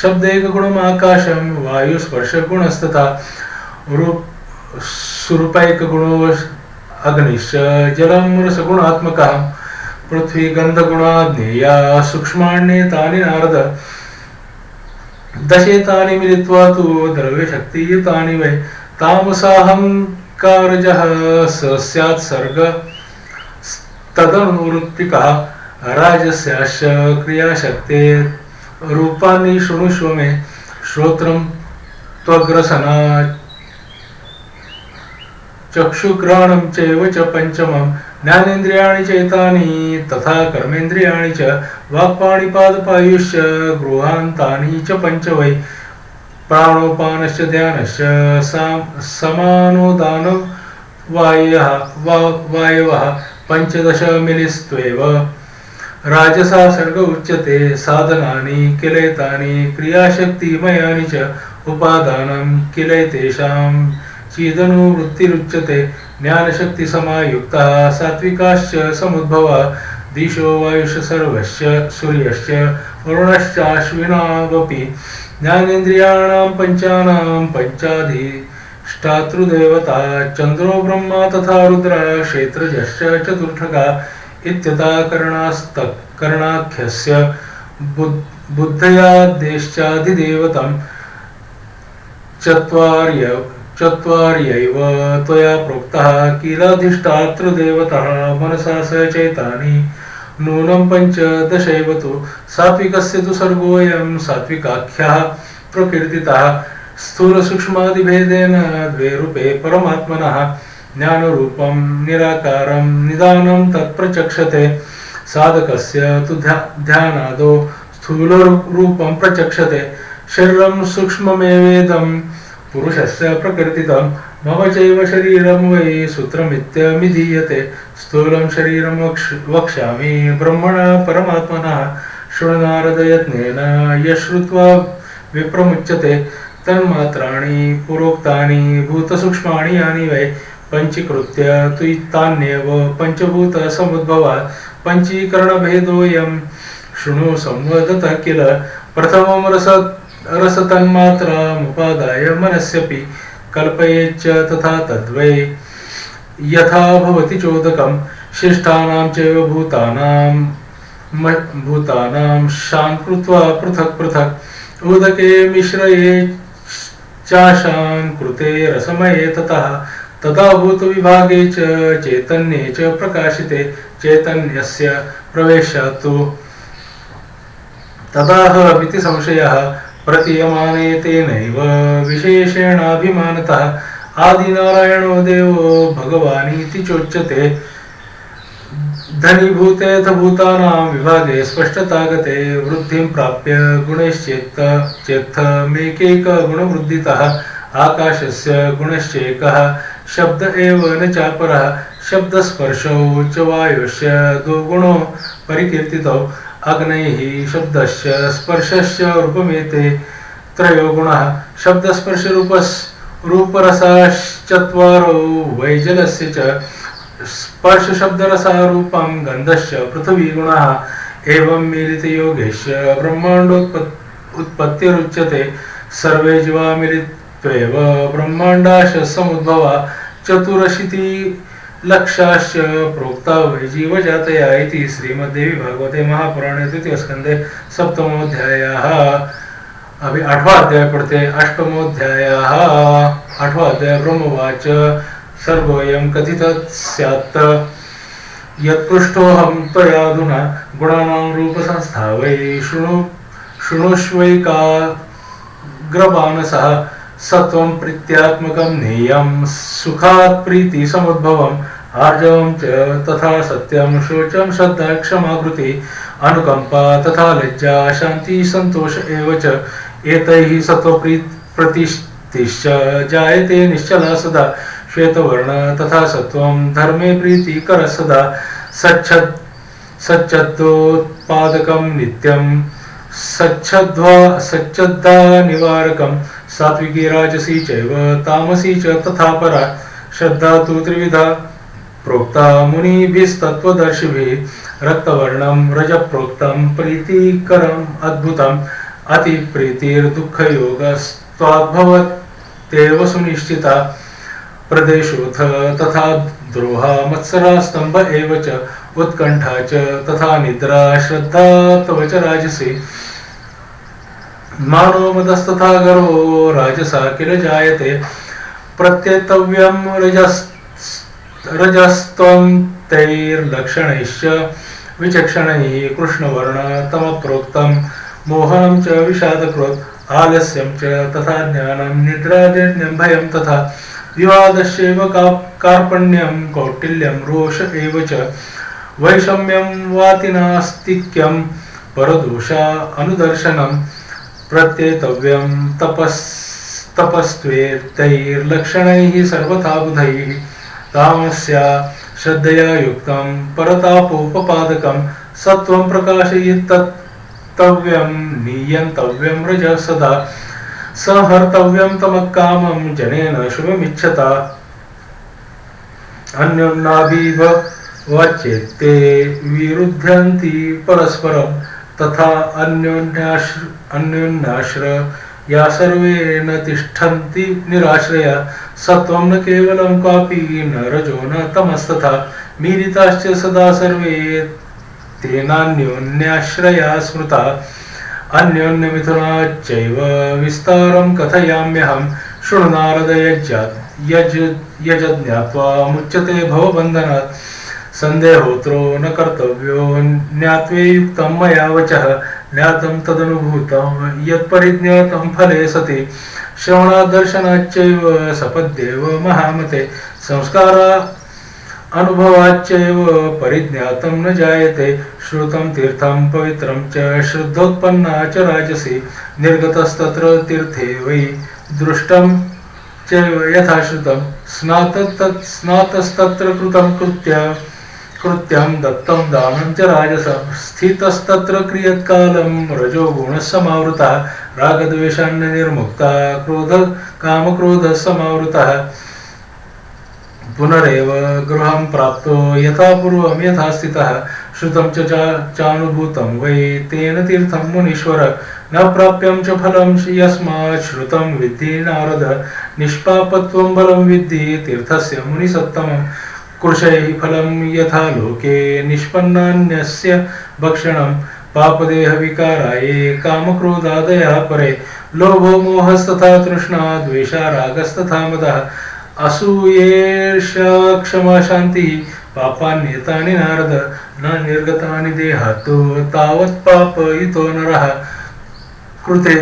शब्दैकगुणम् आकाशं वायुस्पर्शगुणस्तथा सुरूपैकगुणो अग्निश्च जलं रसगुणात्मकः पृथ्वी गन्धगुणाज्ञेया सूक्ष्माण्येतानि नारद दशेतानि मिलित्वा तु द्रव्यशक्तियुतानि वै तामसाहंकारजः स स्यात् सर्ग तदनुवृत्तिकः राजस्याश्च क्रियाशक्ते रूपाणि शृणुष्व मे श्रोत्रं त्वग्रसना चक्षुग्रहणं चैव च पंचमं ज्ञानेन्द्रियाणि चैतानि तथा कर्मेन्द्रियाणि च वाक्पाणिपादपायुश्च गृहान्तानि च पंच वै प्राणोपानश्च ध्यानश्च समानोदानो वायवः पंचदश मिलिस्त्वेव राजसा सर्ग उच्यते साधनानि किलैतानि क्रियाशक्तिमयानि च उपादानं किलैतेषां चीदनुवृत्तिरुच्यते ज्ञानशक्तिसमायुक्तः सात्विकाश्च समुद्भवा दिशो वायुश्च सर्वश्च सूर्यश्च वरुणश्चाश्विनावपि ज्ञानेन्द्रियाणां पंचानां पंचाधिष्ठातृदेवता चन्द्रो ब्रह्मा तथा रुद्र क्षेत्रजश्च चतुर्थका इत्यता करणाख्यस्य बुद्धयादेश्चाधिदेवतं चत्वार्यैव त्वया प्रोक्तः किलाधिष्ठातृदेवतः मनसा स चैतानि नूनं पंचदशैव तु सात्विकस्य तु सर्गोऽयं सात्विकाख्यः प्रकीर्तितः स्थूलसूक्ष्मादिभेदेन द्वे रूपे परमात्मनः ज्ञानरूपं निराकारं निदानं तत्प्रचक्षते साधकस्य तु ध्यानादो स्थूलरूपं प्रचक्षते शरीरं सूक्ष्ममेवेदं पुरुषस्य प्रकृतितं मम चैव शरीरं वै सूत्रमित्यभिधीयते स्थूलं शरीरं वक्ष्यामि ब्रह्मणा परमात्मनः शृणु नारद यत्नेन यश्रुत्वा विप्रमुच्यते तन्मात्राणि पुरोक्तानि भूतसूक्ष्माणि यानि वै पंचीकृत्य तुयितान्येव पंचभूतसमुद्भवात् पंचीकरणभेदोऽयं शृणु संवदतः किल प्रथमं रसतन्मात्रामुपादाय मनस्यपि कल्पयेच्च तथा तद्वै यथा भवति चोदकं शिष्टानां चैव भूतानां शान् कृत्वा पृथक् पृथक् उदके मिश्रये चाशान् कृते रसमये तथा भूतविभागे च चैतन्ये च प्रकाशिते चैतन्यस्य प्रवेशात्तु तदाहमिति संशयः प्रतीयमाने तेनैव विशेषेणाभिमानतः आदिनारायणो देवो भगवानीति चोच्यते धनीभूतेऽथ भूतानां विभागे स्पष्टतागते वृद्धिं प्राप्य गुणैश्चेत्थमेकैकगुणवृद्धितः आकाशस्य गुणश्चैकः शब्द एव न चापरः शब्दस्पर्शौ च वायुश्च द्वौ परिकीर्तितौ अग्नैः शब्दश्च स्पर्शश्च रूपमेते त्रयो गुणः शब्दस्पर्शरूपरसाश्चत्वारो वैजलस्य च स्पर्शशब्दरसारूपं गन्धश्च पृथ्वी गुणः एवं मिलितयोगेश्च ब्रह्माण्डोत्पत्तिरुच्यते सर्वे जीवा मिलित्वेव ब्रह्माण्डाश्च समुद्भवा चतुरशीतिलक्षाश्च प्रोक्ता वै जीवजातया इति श्रीमद्देवी भागवते महापुराणे तृतीयस्कन्धे सप्तमोऽध्यायः। अभी 8वां अध्याय पढ़ते हैं। अष्टमोऽध्यायः। 8वां अध्याय ब्रह्मवाच सर्वोऽयं कथितः स्यात् यत्पृष्टोऽहं त्वयाधुना गुणानां रूपसंस्था वै शृणुष्वैकाग्रमानसः सत्वं प्रीत्यात्मकं नेयं सुखात् प्रीतिसमुद्भवम् आर्जवं च तथा सत्यं शौचं श्रद्धा क्षमा कृति अनुकंपा तथा लज्जा शांति संतोष एव च एतैः सत्त्वप्रतिष्ठिश्च जायते निश्चला सदा श्वेतवर्ण तथा सत्वं धर्मे प्रीतिकर सदा सच्चद्दोत्पादकं नित्यं सच्चद्दा निवारकं सात्विकी राजसी चैव तामसी च तथा परा श्रद्धा तु त्रिविधा प्रोक्ता मुनिभिस्तत्त्वदर्शिभिः रक्तवर्णं रजप्रोक्तं प्रीतिकरम् अद्भुतम् अतिप्रीतिर्दुःखयोगस्त्वाद्भवत्येव सुनिश्चिता प्रदेशोऽथ तथा द्रोहा मत्सरा स्तंभ एव च उत्कंठा च तथा निद्रा श्रद्धा तव च राजसी मानो मदस्तथा गर्वो राजसा किल जायते प्रत्येतव्यं रजस्त्वं तैर्लक्षणैश्च विचक्षणैः कृष्णवर्ण तमप्रोक्तं मोहनं च विषादकृत् आलस्यं च तथा ज्ञानं निद्राजन्यं भयं तथा विवादस्यैव कार्पण्यं कौटिल्यं रोष एव च वैषम्यं वातिनास्तिक्यं परदोषा अनुदर्शनं प्रत्येतव्यं तपस्त्वेतैर्लक्षणैः सर्वथा बुधैः तामस्या श्रद्धया युक्तं परतापोपपादकं सत्वं प्रकाशयितव्यं नीयन्तव्यं रज सदा संहर्तव्यं तमकामं जनेन शुभमिच्छता अन्योन्नाभिव वाच्येते विरुध्यन्ति परस्परं तथा अन्योन्याश्रया सर्वे न तिष्ठन्ति निराश्रया सत्वं न केवलं क्वापि न रजो न तमस्तथा मीलिताश्च सदा सर्वे तेनान्योन्याश्रया स्मृता अन्योन्यमिथुनाच्चैव विस्तारं कथयाम्यहं शृणु नारद यज्ज्ञात्वा मुच्यते भवबन्धनात् संदेहोत्रो न कर्तव्यो ज्ञात्वे युक्तं मया वचः ज्ञातं तदनुभूतं यत्परिज्ञातं फले सति श्रवणादर्शनाच्चैव सपद्येव महामते संस्कारा अनुभवाच्चैव परिज्ञातं न जायते श्रुतं तीर्थं पवित्रं च शुद्धोत्पन्ना च राजसी निर्गतस्तत्र तीर्थे वै दृष्टं चैव यथा श्रुतं स्नातस्तत्र कृतं कृत्यं दत्तं दानं च राजसं स्थितस्तत्र क्रियत्कालं रजो गुणसमावृतः रागद्वेषान् निर्मुक्ता कामक्रोधः समावृतः पुनरेव गृहं प्राप्तो यथा पूर्वं यथा स्थितः श्रुतं चानुभूतं वै तेन तीर्थं मुनीश्वर न प्राप्यं च फलं यस्मात् श्रुतं विद्धि नारद निष्पापत्वं बलं विद्धि तीर्थस्य मुनिसत्तमं कृशैः फलं यथा लोके निष्पन्नान्यस्य भक्षणं पापदेहविकाराये कामक्रोधादयः परे लोभो मोहस्तथा तृष्णा द्वेषा रागस्तथा मदः असूयेर्षा क्षमा शान्तिः पापान्येतानि नारद न निर्गतानि देहात् तावत् पापयुतो नरः कृते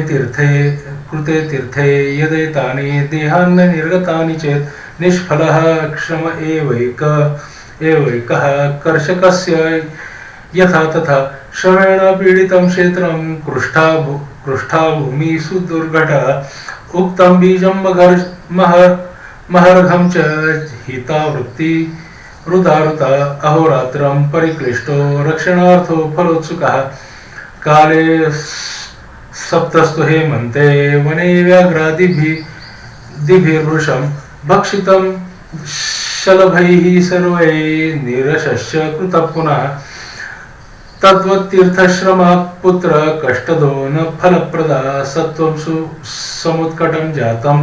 तीर्थे यदेतानि देहान् निर्गतानि चेत् निष्फलः क्षम एवैकः कर्षकस्य यथा तथा श्रमेण पीडितं क्षेत्रं कृष्ठा भूमिषु दुर्घटः उक्तं बीजं महर्घं च हितावृत्ति रुदारुता अहोरात्रं परिक्लिष्टो रक्षणार्थो फलोत्सुकः काले सप्तस्तु हेमन्ते वने व्याघ्रादिभिर्वृषं भक्षितं शलभैः सर्वैः निरशस्य कृतः पुनः तद्वत्तीर्थश्रमात् पुत्र कष्टदो न फलप्रदा सत्वं समुत्कटं जातं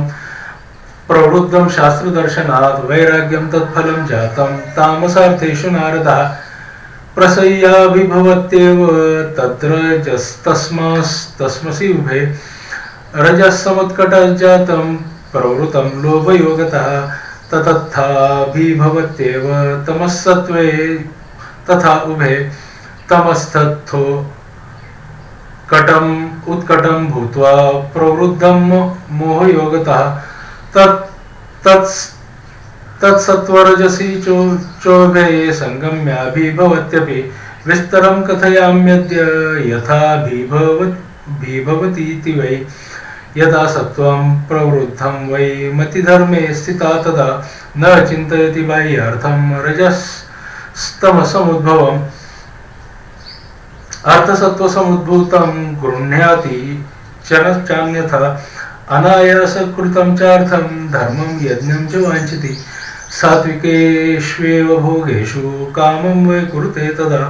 प्रवृद्धं शास्त्रदर्शनात् वैराग्यं तत्फलं जातं तामसार्थेषु नारदः प्रसय्याभिभवत्येव तत्र तस्मसि उभे रजसमुत्कटजातं प्रवृतं लोभयोगतः ततत्थाभिभवत्येव तमस्सत्त्वे तथा उभे तमस्तत्थो कटम उत्कटम भूत्वा प्रवृद्धं मोहयोगतः तत्सत्त्वरजसी चोभे संगम्याभिभवत्यपि विस्तरं कथयाम्यद्य यथाभिभवतीति वै यदा सत्त्वं प्रवृद्धं वै मतिधर्मे स्थिता तदा न चिन्तयति बाह्यार्थं रजस्तमसमुद्भवम् अर्थसत्त्वसमुद्भूतं गृह्णाति चान्यथा अनायासकृतं चार्थं धर्मं यज्ञं च वाञ्छति सात्विकेष्वेव भोगेषु कामं वै कुरुते तदा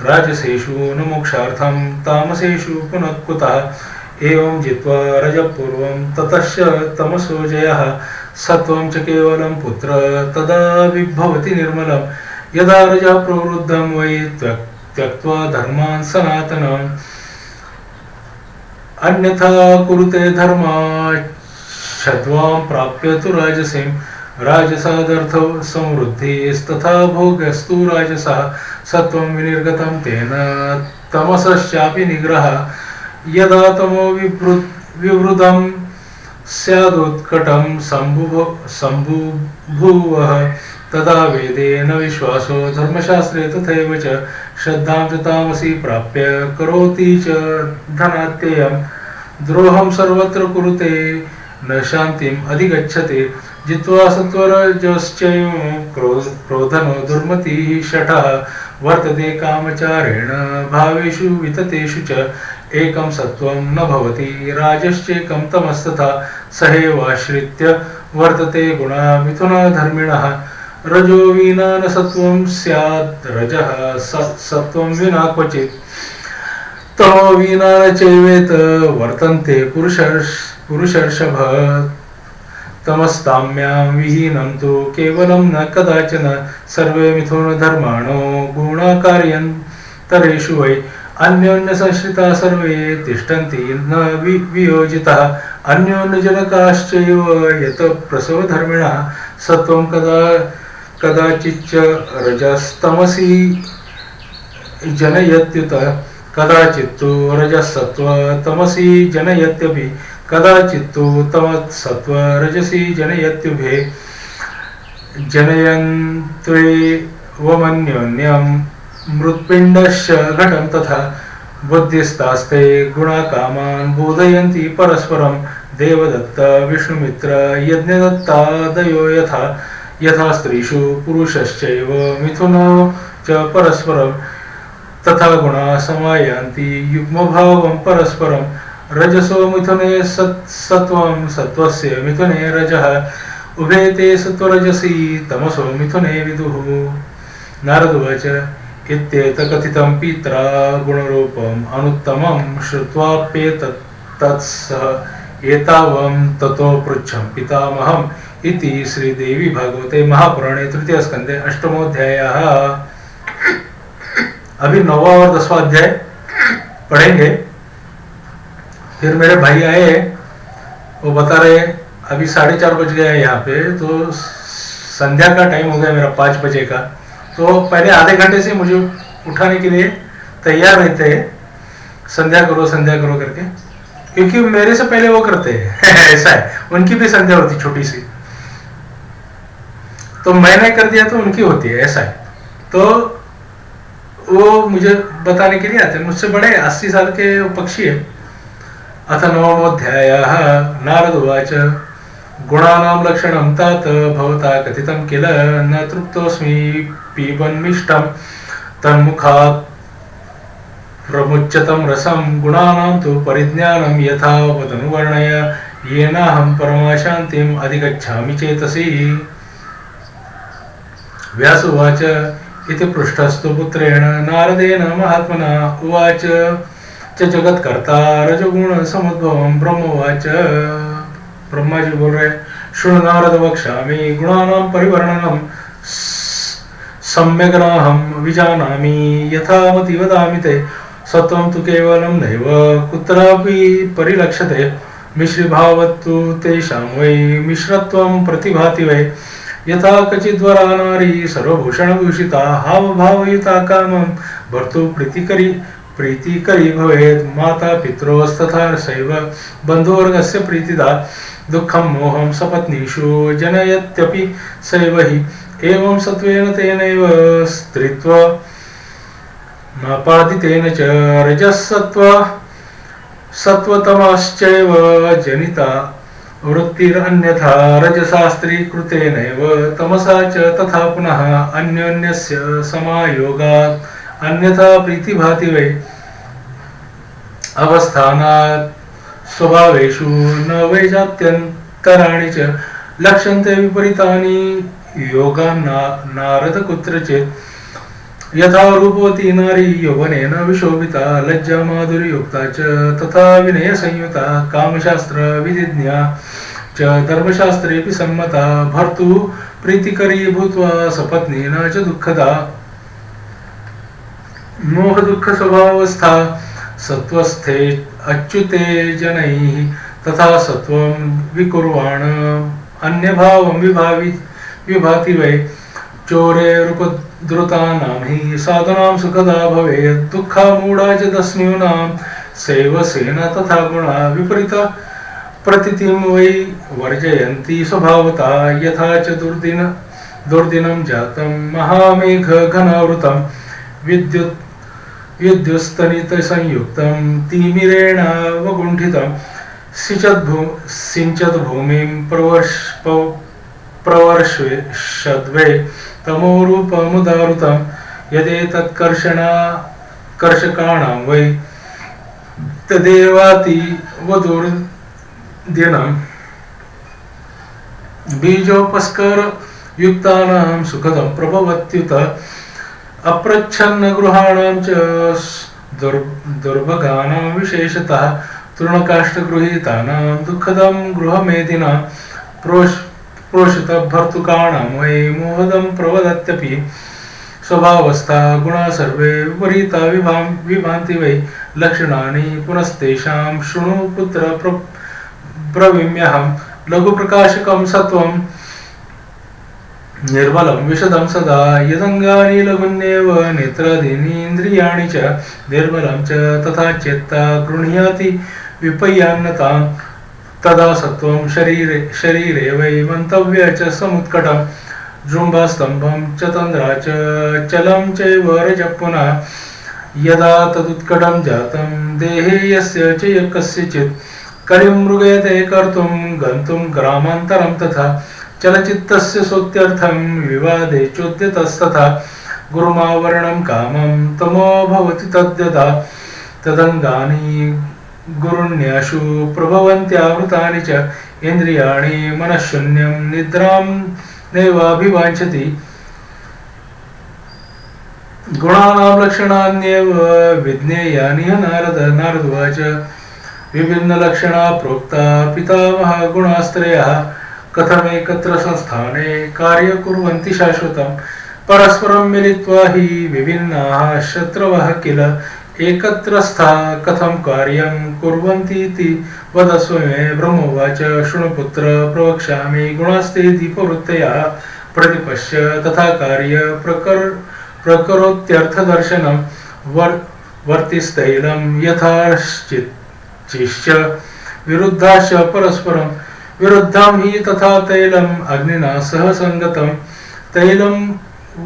राजसेषु न मोक्षार्थं तामसेषु पुनः कुतः एवं जित्वा रजपूर्वं ततश्च तमसो जयः सत्त्वं च केवलं पुत्र तदा विभवति निर्मलं यदा रजः प्रवृद्धं वै त्यक्त्वा धर्मान् सनातनम् अन्यथा कुरुते धर्माच्छद्वां प्राप्य तु राजसीं राजसादर्थो समृद्धिस्तथा भोगस्तु राजसः सत्त्वं विनिर्गतं तेन तमसश्चापि निग्रहः यदा तमो विवृतं स्यादुत्कटं सम्बुभुवः तदा वेदे न विश्वासो धर्मशास्त्रे तथैव च श्रद्धां च तामसी प्राप्य करोति च धनात्ययं द्रोहं सर्वत्र कुरुते न शान्तिम् अधिगच्छति जित्वा सत्वरजश्चैव क्रोधनो दुर्मतिः शठः वर्तते कामचारेण भावेषु विततेषु च एकं सत्त्वं न भवति राजश्चेकं तमस्तथा सहेवाश्रित्य वर्तते गुणा मिथुनधर्मिणः रजो विना न सत्त्वं स्यात् रजः सत्त्वं विना क्वचित् तमो विना न चैवेत वर्तन्ते पुरुषर्षभ तमस्ताम्यां विहीनं तु केवलं न कदाचन सर्वे मिथुनधर्माणो गुणकार्यन्तरेषु वै अन्योन्यसंश्रिता सर्वे तिष्ठन्ति न वियोजितः अन्योन्यजनकाश्चैव यत प्रसवधर्मिणः सत्त्वं कदाचिच्च रजस्तमसि जनयत्युत कदाचित्तु रजसत्त्व तमसि जनयत्यपि कदाचित्तु तमसत्त्व रजसि जनयत्युभे जनयन्त्वेवमन्योन्यं मृत्पिण्डश्च घटं तथा बुद्धिस्तास्ते गुणाकामान् बोधयन्ति परस्परं देवदत्त विष्णुमित्र यज्ञदत्तादयो यथा स्त्रीषु पुरुषश्चैव मिथुनो च परस्परं तथा गुणा समायान्ति युग्मभावं परस्परं रजसो मिथुने सत्त्वं सत्त्वस्य मिथुने रजः उभे ते सत्त्वरजसी तमसो मिथुने विदुः नारद उवाच इत्येतकथितं पित्रा गुणरूपम् अनुत्तमं श्रुत्वाप्येतत्सः एतावं ततो पृच्छं पितामहम् इति श्रीदेवी भागवते महापुराणे तृतीय स्कंदे अष्टमोध्यायः। अभी 9वां और 10वां अध्याय पढ़ेंगे। फिर मेरे भाई आए, वो बता रहे अभी 4:30 बज गया है यहाँ पे, तो संध्या का टाइम हो गया मेरा 5 बजे का। तो पहले आधे घंटे से मुझे उठाने के लिए तैयार रहते हैं, संध्या करो करके, क्योंकि मेरे से पहले वो करते हैं ऐसा है, उनकी भी संध्या होती छोटी सी, तो मैंने कर दिया तो उनकी होती है, ऐसा है। तो वो मुझे बताने के लिए आते हैं, मुझसे बड़े 80 साल के पक्षी है। अथ 9मोऽध्यायः। नारद उवाच गुणानां लक्षणं तात भवता कथितं किल न तृप्तोऽस्मि पीबन्मिष्टं तन्मुखात् प्रमुच्यतं रसं गुणानां तु परिज्ञानं यथा वदनुवर्णय येनाहं परमाशान्तिम् अधिगच्छामि चेतसि। व्यास उवाच इति पृष्ठस्तु पुत्रेण नारदेन महात्मना उवाच च जगत्कर्ता रजोगुण समुद्भवं ब्रह्म उवाच। ब्रह्मा जी बोल रहे शृणु नारद वक्ष्यामि गुणानां परिवर्णनं सम्यग्नाहं विजानामि यथामति वदामि ते सत्वं तु केवलं नैव कुत्रापि परिलक्ष्यते मिश्रीभावत्तु तेषां वै मिश्रत्वं प्रतिभाति वै। यथा क्वचिद्वरा नारी सर्वभूषणभूषिता हावभावयुता कामं भर्तुः प्रीतिकरी भवेत्। माता पित्रोस्तथा सैव बन्धुवर्गस्य प्रीतिदा दुःखं मोहं सपत्नीषु जनयत्यपि सैव हि। एवं सत्त्वेन तेनैव स्त्रीत्वमापादितेन च सत्त्वतमश्चैव जनिता वृत्तिरन्यथा रजसा स्त्रीकृतेनैव तमसा च तथा पुनः अन्योन्यस्य समायोगात् अन्यथा प्रीतिभाति वै। अवस्थानात् स्वभावेषु न वै जात्यन्तराणि च लक्ष्यन्ते विपरीतानि योगान्नारद कुत्रचित्। यथा रूपवती नारी यौवनेन विशोभिता लज्जा माधुर्ययुक्ता च तथा विनयसंयुता कामशास्त्र विधिज्ञा च धर्मशास्त्रेऽपि सम्मता भर्तुः प्रीतिकरी भूत्वा सपत्नीना च दुःखदा। मोह दुःख स्वभावस्था सत्वस्थे अच्युते जनैः तथा सत्वं विकुर्वाण अन्यभावं विभाति वै। चोरेरुपद्रुतानां हि साधुनां सुखदा भवेत् दुःखा मूढा च दस्यूनां सेवसेना तथा गुणा विपरीत प्रतितिं वै वर्जयन्ति स्वभावता। यथा च दुर्दिनं जातं महामेघघनावृतं विद्युत्स्तनितसंयुक्तं तिमिरेणावगुण्ठितं सिञ्चत् भूमिं प्रवर्षद्वै तमोरूपमुदाहृतं यदेतत्कर्षकाणां वै तदेवातिवदुर्दिनं बीजोपस्करयुक्तानां सुखदं प्रभवत्युत अप्रच्छन्नगृहाणां च दुर्भगानां विशेषतः तृणकाष्ठगृहीतानां दुःखदं गृहमेधिनां प्रोषितभर्तुकाणां वै मोहदं प्रवदत्यपि। स्वभावस्था गुणा सर्वे विपरीता विभान्ति वै। लक्षणानि पुनस्तेषां शृणु पुत्र ब्रवीम्यहं लघुप्रकाशकं सत्वं निर्मलं विशदं सदा यदङ्गानि लघुन्येव नेत्रादीनि इन्द्रियाणि च निर्मलं च तथा चेत्ता गृह्णाति विपय्यान्नतां तदा सत्वं शरीरे वै मन्तव्य च समुत्कटं जृम्भास्तम्भं च तन्द्रा च चलं चैव रजः पुनः। यदा तदुत्कटं जातं देहे यस्य च कस्यचित् कलिं मृगयते कर्तुं गन्तुं ग्रामान्तरं तथा चलचित्तस्य सोत्यर्थं विवादे चोद्यतस्तथा गुरुमावरणं कामं तमो भवति तद्यथा तदङ्गानि गुरुण्याशु प्रभवन्त्यावृतानि च इन्द्रियाणि मनःशून्यं निद्रां नैवाभिवाञ्छति। गुणानां लक्षणान्येव विज्ञेयानि नारदवाच विभिन्नलक्षणा प्रोक्ता पितामह गुणास्त्रयः कथमेकत्र संस्थाने कार्य कुर्वन्ति शाश्वतं परस्परं मिलित्वा हि विभिन्नाः शत्रवः किल एकत्र स्था कथं कार्यं कुर्वन्तीति वदस्व मे। ब्रह्मोवाच शृणुपुत्र प्रवक्ष्यामि गुणास्ते दीपवृत्तयः प्रतिपश्य तथा कार्य प्रकरोत्यर्थदर्शनं वर्तिस्तैलं यथाश्चिश्च विरुद्धाश्च परस्परं विरुद्धं हि तथा तैलम् अग्निना सह संगतं तैलं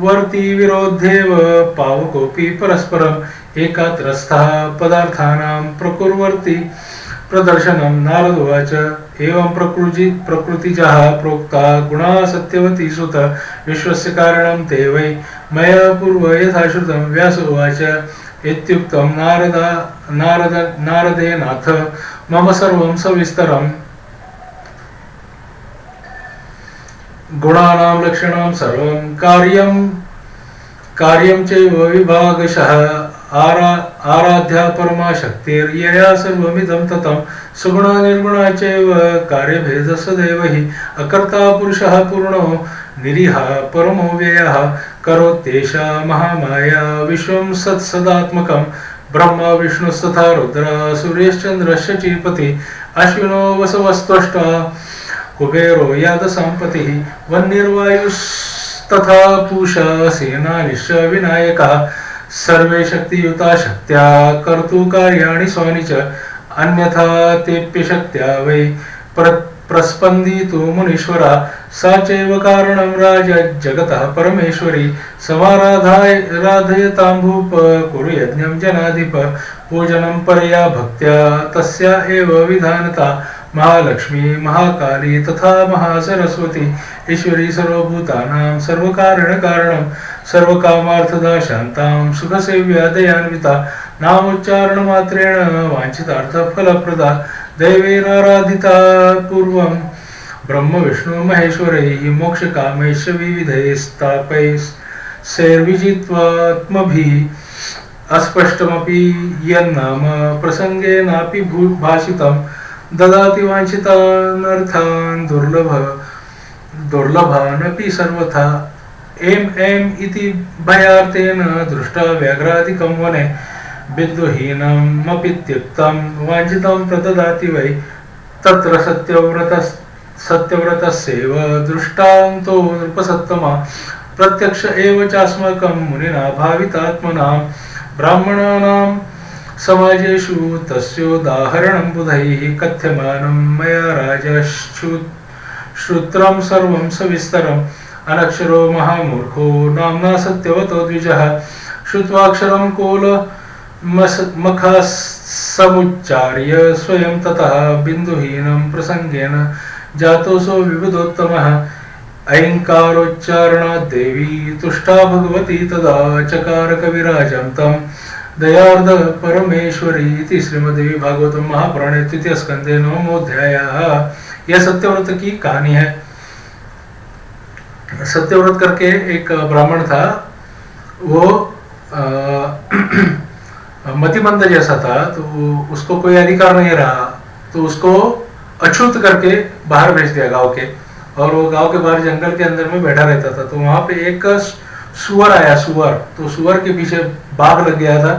वर्ति विरोध्येव पावकोऽपि परस्परम् एकात्रस्थः पदार्थानां प्रकुर्वन्ति प्रदर्शनं। नारदोवाच एवं प्रकृतिजः प्रोक्ता गुणा सत्यवती सुत विश्वस्य कारणं ते वै मया पूर्व यथा श्रुतं। व्यासोवाच इत्युक्तं नारदेनाथ मम सर्वं सविस्तरम्। गुणानां लक्षणां सर्वं कार्यं चैव विभागशः आराध्या परमा शक्तिर्यया सर्वमिदं ततं सुगुणा निर्गुणा चैव कार्यभेदः सदैव हि अकर्ता पुरुषः पूर्णो निरीहः परमो व्ययः करोत्येषा महामाया विश्वं सदात्मकं ब्रह्मा विष्णुस्तथा रुद्र सूर्यश्चंद्रश्च चीपति अश्विनो वसवस्त्वष्टा कुबेरो यादसम्पतिः वह्निर्वायुस्तथा पूषा सेनानिश्च विनायकः सर्वे शक्तियुता शक्त्या कर्तुकार्याणि स्वानि च अन्यथा तेऽप्य शक्त्या वै प्रस्पन्दितु मुनीश्वरा सा चैव कारणं राज जगतः परमेश्वरी समाराधयतां भूप कुरु यज्ञं जनाधिप पूजनं परया भक्त्या तस्या एव विधानता महालक्ष्मी महाकाली तथा महासरस्वती ईश्वरी सर्वभूतानां सर्वकारणकारणं सर्वकामार्थदा शान्तां सुखसेव्या दयान्विता नामोच्चारणमात्रेण वाञ्छितार्थफलप्रदा दैवेराराधिता पूर्वं ब्रह्म विष्णु महेश्वरैः मोक्षकामैश्च विविधैस्तापैश्चैर्विजित्वात्मभिः अस्पष्टमपि यन्नाम प्रसंगेनापि भाषितं ददाति वाञ्छितानर्थान् दुर्लभानपि सर्वथा एम इति भयार्तेन दृष्टा व्याघ्रादिकं वने बिन्दुहीनमपि त्यक्तं वाञ्छितं प्रददाति वै तत्र सत्यव्रतस्यैव दृष्टान्तो नृपसत्तमा प्रत्यक्ष एव चास्माकं मुनिना भावितात्मनां ब्राह्मणानां समाजेषु तस्योदाहरणं बुधैः कथ्यमानं मया राजश्रुत्रं सर्वं सविस्तरम् अनक्षरो महामूर्खो नाम्ना सत्यवतो द्विजः श्रुत्वाक्षरं कोलमखसमुच्चार्य स्वयं ततः बिन्दुहीनं प्रसंगेन जातोऽसो विबुधोत्तमः ऐङ्कारोच्चारणात् देवी तुष्टा भगवती तदा चकार कविराजं तं दयार्ध परमेश्वरी इति श्रीमद्देवी भागवतम महापुराणे तृतीय स्कंदे 9वाध्यायः। यह सत्यव्रत की कहानी है। सत्यव्रत करके एक ब्राह्मण था, वो मतिमंद जैसा था, तो उसको कोई अधिकार नहीं रहा, तो उसको अछूत करके बाहर भेज दिया गांव के, और वो गांव के बाहर जंगल के अंदर में बैठा रहता था। तो वहां पे एक सुअर आया, तो सुअर के पीछे बाघ लग गया था,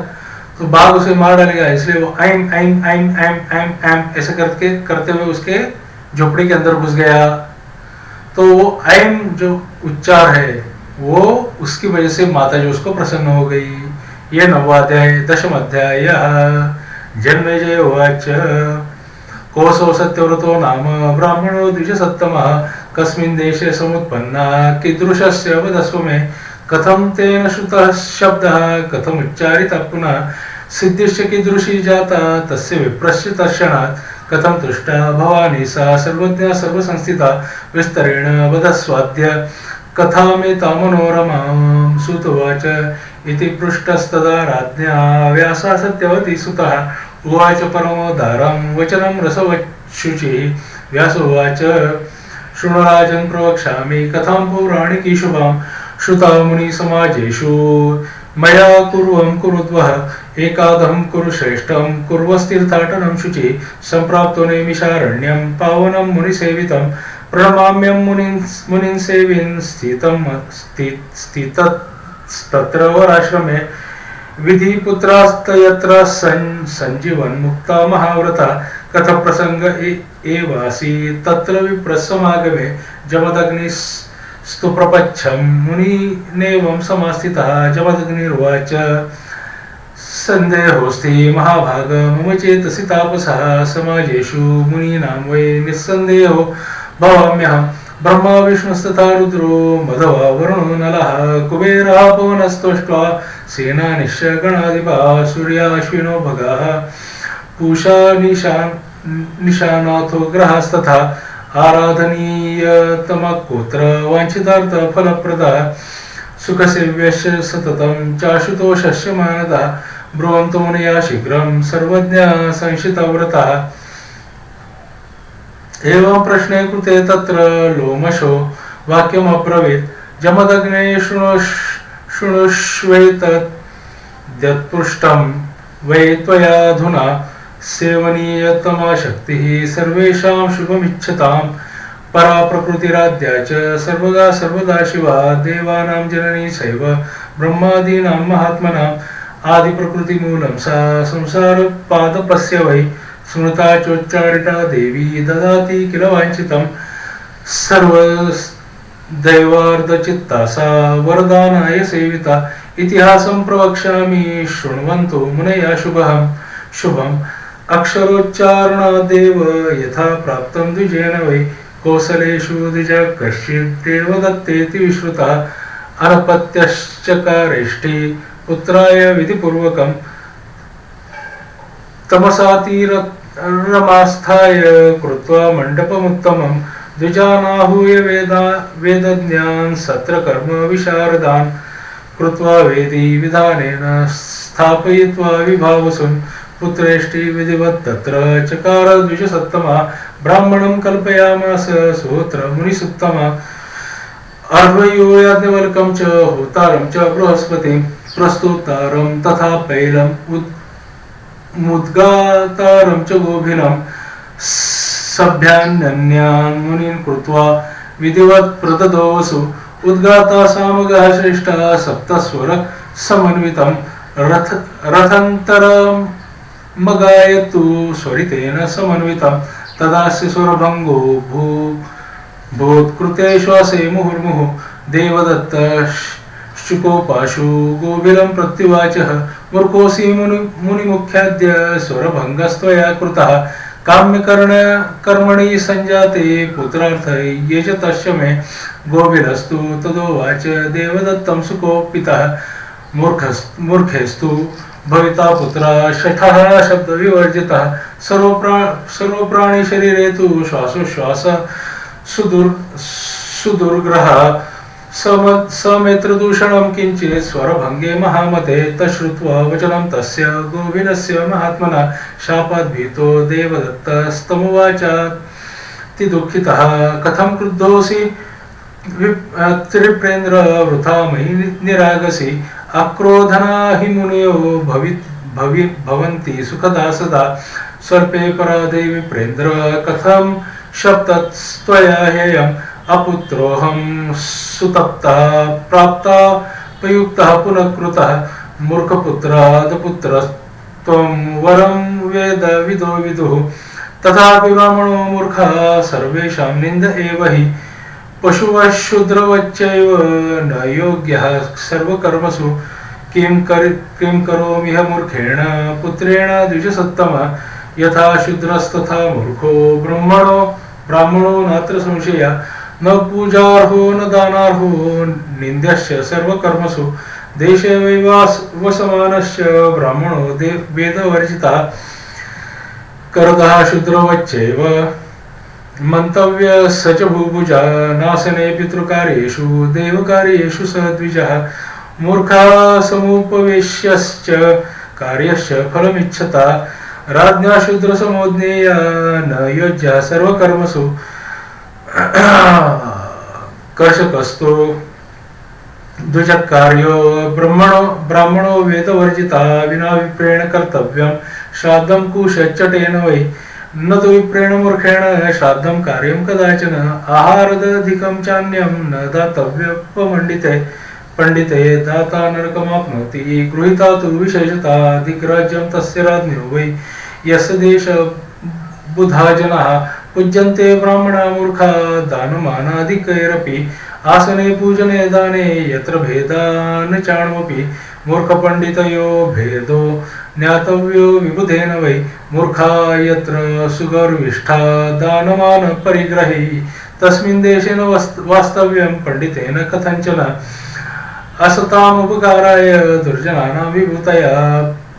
तो बाघ उसे मार डालेगा, इसलिए वो आइम आइम आइम आइम आइम आइम ऐसे करते हुए उसके झोपड़ी के अंदर घुस गया। तो वो आइम जो उच्चार है वो उसकी वजह से माता जो उसको प्रसन्न हो गई। ये 9वाध्याय 10th अध्याय। जन्मेजय उवाच कोसो सत्यव्रतो नाम ब्राह्मणो द्विजसत्तमः कस्मिन् देशे समुत्पन्ना कीदृशस्य वदस्व मे कथं तेन श्रुतः शब्दः कथम् उच्चारितः पुनः सिद्धिश्च कीदृशी जाता तस्य विप्रस्य दर्शनात् कथं तुष्टा भवानी सा सर्वज्ञा सर्वसंस्थिता विस्तरेण वदस्वाद्य कथामेतां मनोरमां सुतवाच इति पृष्टस्तदा राज्ञा व्यासा सत्यवती सुतः उवाच परमोदारं वचनं रसवच्छुचिः व्यासोवाच शृणु राजन् प्रवक्ष्यामि कथां पौराणिकी शुभां श्रुता मुनिसमाजेषु मया कुर्वं कुरुद्वः एकादहं कुरु श्रेष्ठं कुर्वस्तीर्थाटनं शुचि सम्प्राप्तो नैमिषारण्यं पावनं मुनिसेवितं प्रणमाम्यं मुनिं सेविन् स्थितस्तत्र वराश्रमे विधिपुत्रास्तयत्र सञ्जीवन् मुक्ता महाव्रता कथप्रसंग एवासी तत्र विप्रसमागमे जमदग्निस्तु प्रपच्छं मुनिनेवं समास्थितः जमदग्निर्वाच संदेहोस्ति महाभाग मम चेतसि तापसः समाजेषु मुनीनां वै निस्सन्देहो भवाम्यहं ब्रह्मा विष्णुस्तथा रुद्रो मधवा वरुणो नलः कुबेरः पवनस्तोष्ट्वा सेनानिश्च गणाधिपः सूर्याश्विनो भगाः पूषा निशानाथो ग्रहास्तथा आराधनीयतमकोत्र वाञ्छितार्थफलप्रदः सुखसेव्यश्च सततं चाशुतोषस्य मानदः ब्रुवन्तो मुनयः शीघ्रं सर्वज्ञा संशितव्रतः। एवं प्रश्ने कृते तत्र लोमशो वाक्यमब्रवीत् जमदग्ने शृणुष्वेतद्यत्पृष्टं वै त्वयाधुना सेवनीयतमा शक्तिः सर्वेषां शुभमिच्छतां परा प्रकृतिराद्या च सर्वदा शिवा देवानां जननी सैव ब्रह्मादीनां महात्मनां आदि प्रकृति मूलम सा संसार पादपस्य वै स्मृता चोच्चारिता देवी ददाति किल वांछितं सर्व दैवार्धचित्ता सा वरदानाय सेविता इतिहासं प्रवक्ष्यामि शृण्वन्तु मुनयः शुभम् अक्षरोच्चारणादेव यथा प्राप्तं द्विजेन वै कौसलेषु द्विज कश्चित् देवदत्तेति विश्रुतः अनपत्यश्चकारेष्टि पुत्राय विधिपूर्वकं तमसातीरमास्थाय कृत्वा मण्डपमुत्तमं द्विजानाहूय वेदज्ञान् सत्रकर्म विशारदान् कृत्वा वेदी विधानेन स्थापयित्वा विभावसुन् पुत्रेष्टि विधिवत् तत्र चकार द्विजसत्तमा ब्राह्मणं कल्पयामास सूत्र मुनिसुत्तमा अर्वयो याज्ञवल्क्यं च होतारं च बृहस्पतिं प्रस्तुतारं तथा पैलं मुद्गातारं च गोभिनं सभ्यान्यन्यान् मुनीन् कृत्वा विधिवत् प्रददो वसु उद्गाता सामगः श्रेष्ठः सप्तस्वर समन्वितं रथान्तरं मगायतु स्वरितेन समन्वितं तदास्य स्वरभङ्गो भूत्कृते श्वासे मुहुर्मुहुः देवदत्त शुकोपाशु गोभिलं प्रत्युवाचः मूर्खोऽसि मुनिमुख्याद्य स्वरभङ्गस्त्वया कृतः काम्यकर्मणि सञ्जाते पुत्रार्थ ये च तस्य मे गोभिरस्तु तदोवाच देवदत्तं सुकोपितः मूर्खेस्तु भविता पुत्र शठः शब्दविवर्जितः सर्वप्राणि शरीरे तु श्वासोश्वास सुदुर्ग्रह समेत्रदूषणं किञ्चित् स्वरभङ्गे महामते तच्छ्रुत्वा वचनं तस्य गोविनस्य महात्मना शापाद्भीतो देवदत्तस्तमुवाचाति दुःखितः कथं क्रुद्धोऽसि त्रिप्रेन्द्र वृथा मयि निरागसि अक्रोधना हि मुनयो भवन्ति सुखदा सदा सर्पे पराधे विप्रेन्द्र कथं शब्दस्त्वया हेयम् अपुत्रोऽहं सुतप्तः प्राप्ता प्रयुक्तः पुनः कृतः मूर्खपुत्रादपुत्रस्त्वं वरं वेद विदो विदुः तथापि ब्राह्मणो मूर्खः सर्वेषां निन्द एव हि पशुवः शूद्रवच्चैव न योग्यः सर्वकर्मसु किं करोमि मूर्खेण पुत्रेण द्विजसत्तम यथा शूद्रस्तथा मूर्खो ब्राह्मणो नात्र संशय न पूजार्हो न दानार्हो निन्द्यश्च सर्वकर्मसु देशे वैवासमानश्च ब्राह्मणो वेदवर्जितः करदः शूद्रवच्चैव मंतव्य सच भूभुजा नासने पितृकार्येषु देवकार्येषु स द्विजः मूर्खः समुपवेश्यश्च कार्यश्च फलमिच्छता राज्ञा शूद्रसमोज्ञेया न योज्यः सर्वकर्मसु कर्षकस्तु द्विजकार्यो ब्राह्मणो वेदवर्जिता विना विप्रेण कर्तव्यं श्राद्धं कुशच्चटेन वै न तु विप्रेण मूर्खेण श्राद्धं कार्यं कदाचन आहारदधिकं चान्यं न दातव्यपमण्डिते पंडिते दाता नरकमाप्नोति गृहीता तु विशेषता दिग्राज्यं तस्य राज्ञो वै यस्य देश बुधा जनाः पूज्यन्ते ब्राह्मणा मूर्खा दानमानादिकैरपि आसने पूजने दाने यत्र भेदा न चाण्वपि मूर्खपण्डितयो भेदो ज्ञातव्यो विबुधेन वै मूर्खा यत्र सुगर्विष्ठा दानमान परिग्रही तस्मिन् देशे न वास्तव्यं पंडितेन कथञ्चन असतामुपकाराय दुर्जनानां विभूतया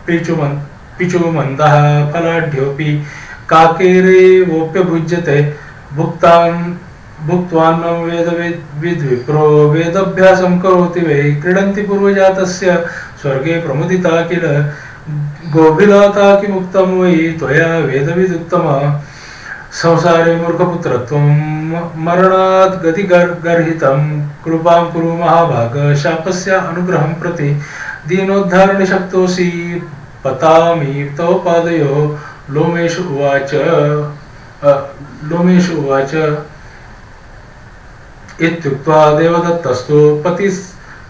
पिचुमन्दः फलाढ्योऽपि काकेरेवोप्यभुज्यते भुक्त्वान्नं वेदविद्विप्रो वेदाभ्यासं करोति वै क्रीडन्ति पूर्वजातस्य स्वर्गे प्रमुदिता किल गोभिलाता किमुक्तं वै त्वया वेदविदुत्तम संसारे मूर्खपुत्रत्वं मरणात् गतिगर्हितं कृपां कुरु महाभाग शापस्य अनुग्रहं प्रति दीनोद्धारणशक्तोऽसि पतामि तव पादयो लोमेषु उवाच इत्युक्त्वा देवदत्तस्तु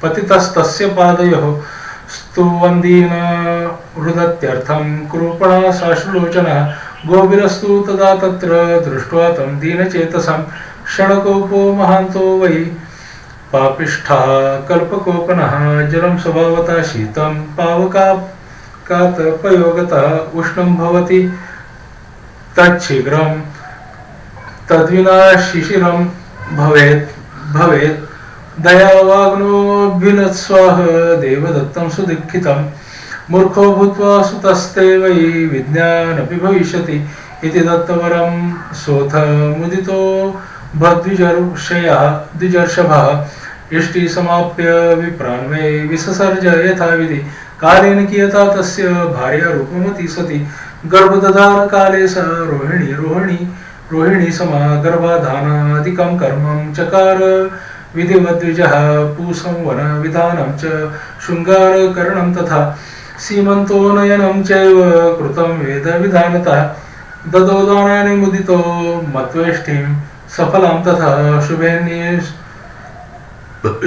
पतितस्तस्य पादयोः स्तुवन्दीन रुदत्यर्थं कृपणा साश्रुलोचनः गोभिरस्तु तदा तत्र दृष्ट्वा तं दीनचेतसं क्षणकोपो महान्तो वै पापिष्ठः कल्पकोपनः जलं स्वभावतः शीतं पावकात्पयोगतः उष्णं भवति तच्छीघ्रं तद्विना शिशिरं भवेत् दयावाग्नोऽभ्युनत्स्वः देवदत्तं सुदुःखितं मूर्खो भूत्वा सुतस्ते वै विज्ञानपि भविष्यति इति दत्तवरं सोऽथ मुदितो द्विजर्षभः इष्टि समाप्य विप्रान् वै विससर्ज यथाविधि कालेन कियता तस्य भार्या रूपमती सती गर्भदधार काले स रोहिणी समा गर्भाधानादिकं कर्मं चकार विधिवद्विजः पूसंवन विधानं च शृङ्गारकरणं तथा सीमन्तोनयनं चैव कृतं वेद विधानतः ददो दानानि मुदितो मत्वेष्टिं सफलां तथा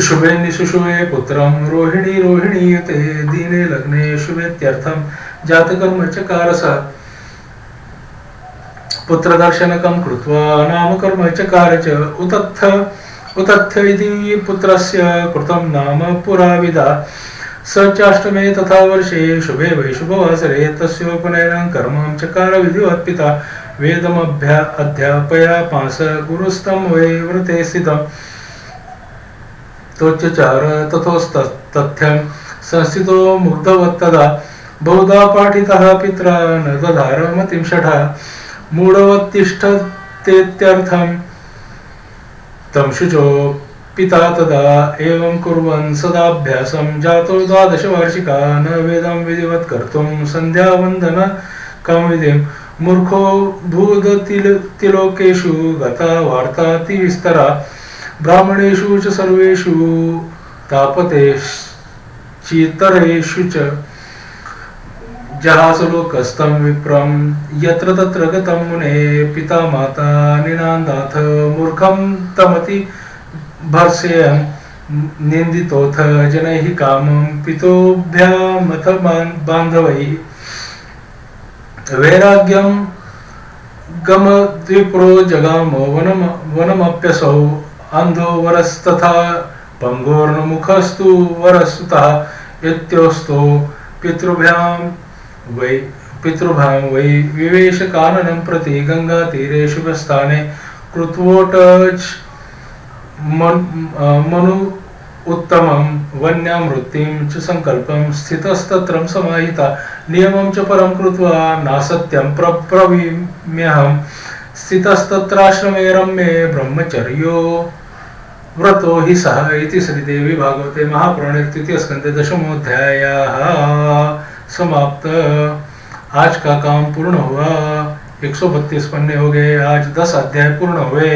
शुभेन्निशुशुवे पुत्रं रोहिणीयते दीने लग्ने शुभेत्यर्थं जातकर्म चकार स पुत्रदर्शनकं कृत्वा नामकर्म चकार च उतत्थ इति पुत्रस्य कृतं नाम पुराविदा स चाष्टमे तथा वर्षे शुभे वै शुभवासरे तस्योपनयनं कर्मं चकार विधिवत् पिता वेदमध्यापयामास गुरुस्तं वै व्रते स्थितं तोच्चचार तथोस्तथ्यं संस्थितो मुग्धवत्तदा बहुधा पाठितः पित्रा न दधार मतिं षठा मूढवत्तिष्ठतेत्यर्थं तं शुचो पिता तदा एवं कुर्वन् सदाभ्यासं जातो 12 वार्षिका न वेदं विधिवत् कर्तुं सन्ध्यावन्दनकं विधिं मूर्खो भूदतिलोकेषु गता वार्तातिविस्तरा ब्राह्मणेषु च सर्वेषु तापतेश्चितरेषु च जहासलोकस्तं विप्रं यत्र तत्र गतं मुने पिता माता निनान्दाथ मूर्खं तमति भर्त्सयन् निन्दितोऽथ जनैः कामं पितोभ्यामथ बान्धवैः वैराग्यं गमद्विप्रो जगामो वनमप्यसौ अन्धो वरस्तथा पंगोर्नमुखस्तु वरस्तुतः इत्योस्तो पितृभ्यां वै विवेशकाननं प्रति गंगातीरे शुभस्थाने कृत्वोटच मनु उत्तमं वन्यामृत्तिं च संकल्पं स्थितस्तत्रं समाहिता नियमं च परं कृत्वा नासत्यं प्रवीम्यहं स्थितस्तत्राश्रमे रम्ये ब्रह्मचर्यो व्रतो हि सह इति श्रीदेवी भागवते महापुराणे तृतीय स्कंदे 10वां समाप्त। आज का काम पूर्ण हुआ, 132 पन्ने हो गए, आज 10 अध्याय पूर्ण हुए।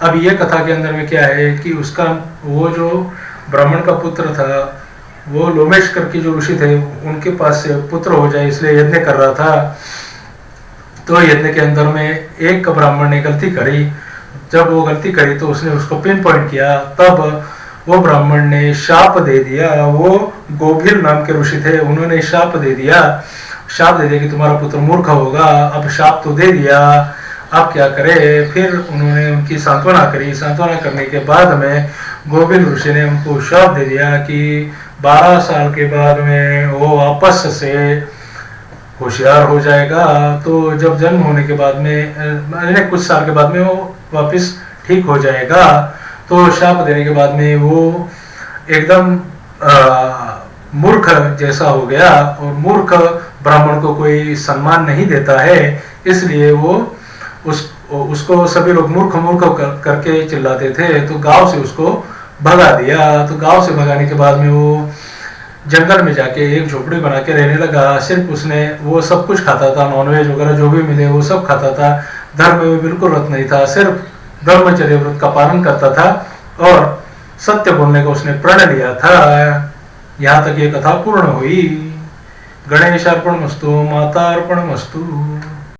अब ये कथा के अंदर में क्या है कि उसका वो जो ब्राह्मण का पुत्र था, वो लोमेश करके जो ऋषि थे, उनके पास से पुत्र हो जाए इसलिए यज्ञ कर रहा था। तो यज्ञ के अंदर में एक ब्राह्मण ने गलती करी। जब वो गलती करी तो उसने उसको पिन पॉइंट किया, तब वो ब्राह्मण ने शाप दे दिया। वो गोभिर नाम के ऋषि थे, उन्होंने शाप दे दिया कि तुम्हारा पुत्र मूर्ख होगा। अब शाप तो दे दिया, अब क्या करे। फिर उन्होंने उनकी सांत्वना करी। सांत्वना करने के बाद में गोभिर ऋषि ने उनको शाप दे दिया कि 12 साल के बाद में वो वापस से होशियार हो जाएगा। तो जब जन्म होने के बाद में कुछ साल के बाद में वो वापस ठीक हो जाएगा। तो शाप देने के बाद में वो एकदम मूर्ख जैसा हो गया, और मूर्ख ब्राह्मण को कोई सम्मान नहीं देता है, इसलिए वो उसको सभी लोग मूर्ख करके चिल्लाते थे। तो गांव से उसको भगा दिया। तो गांव से भगाने के बाद में वो जंगल में जाके एक झोपड़ी बना के रहने लगा। सिर्फ उसने वो सब कुछ खाता था, नॉनवेज वगैरह जो भी मिले वो सब खाता था। धर्म में बिल्कुल व्रत नहीं था, सिर्फ ब्रह्मचर्य व्रत का पालन करता था और सत्य बोलने का उसने प्रण लिया था। यहाँ तक ये कथा पूर्ण हुई। गणेश अर्पणमस्तु, माता अर्पणमस्तु।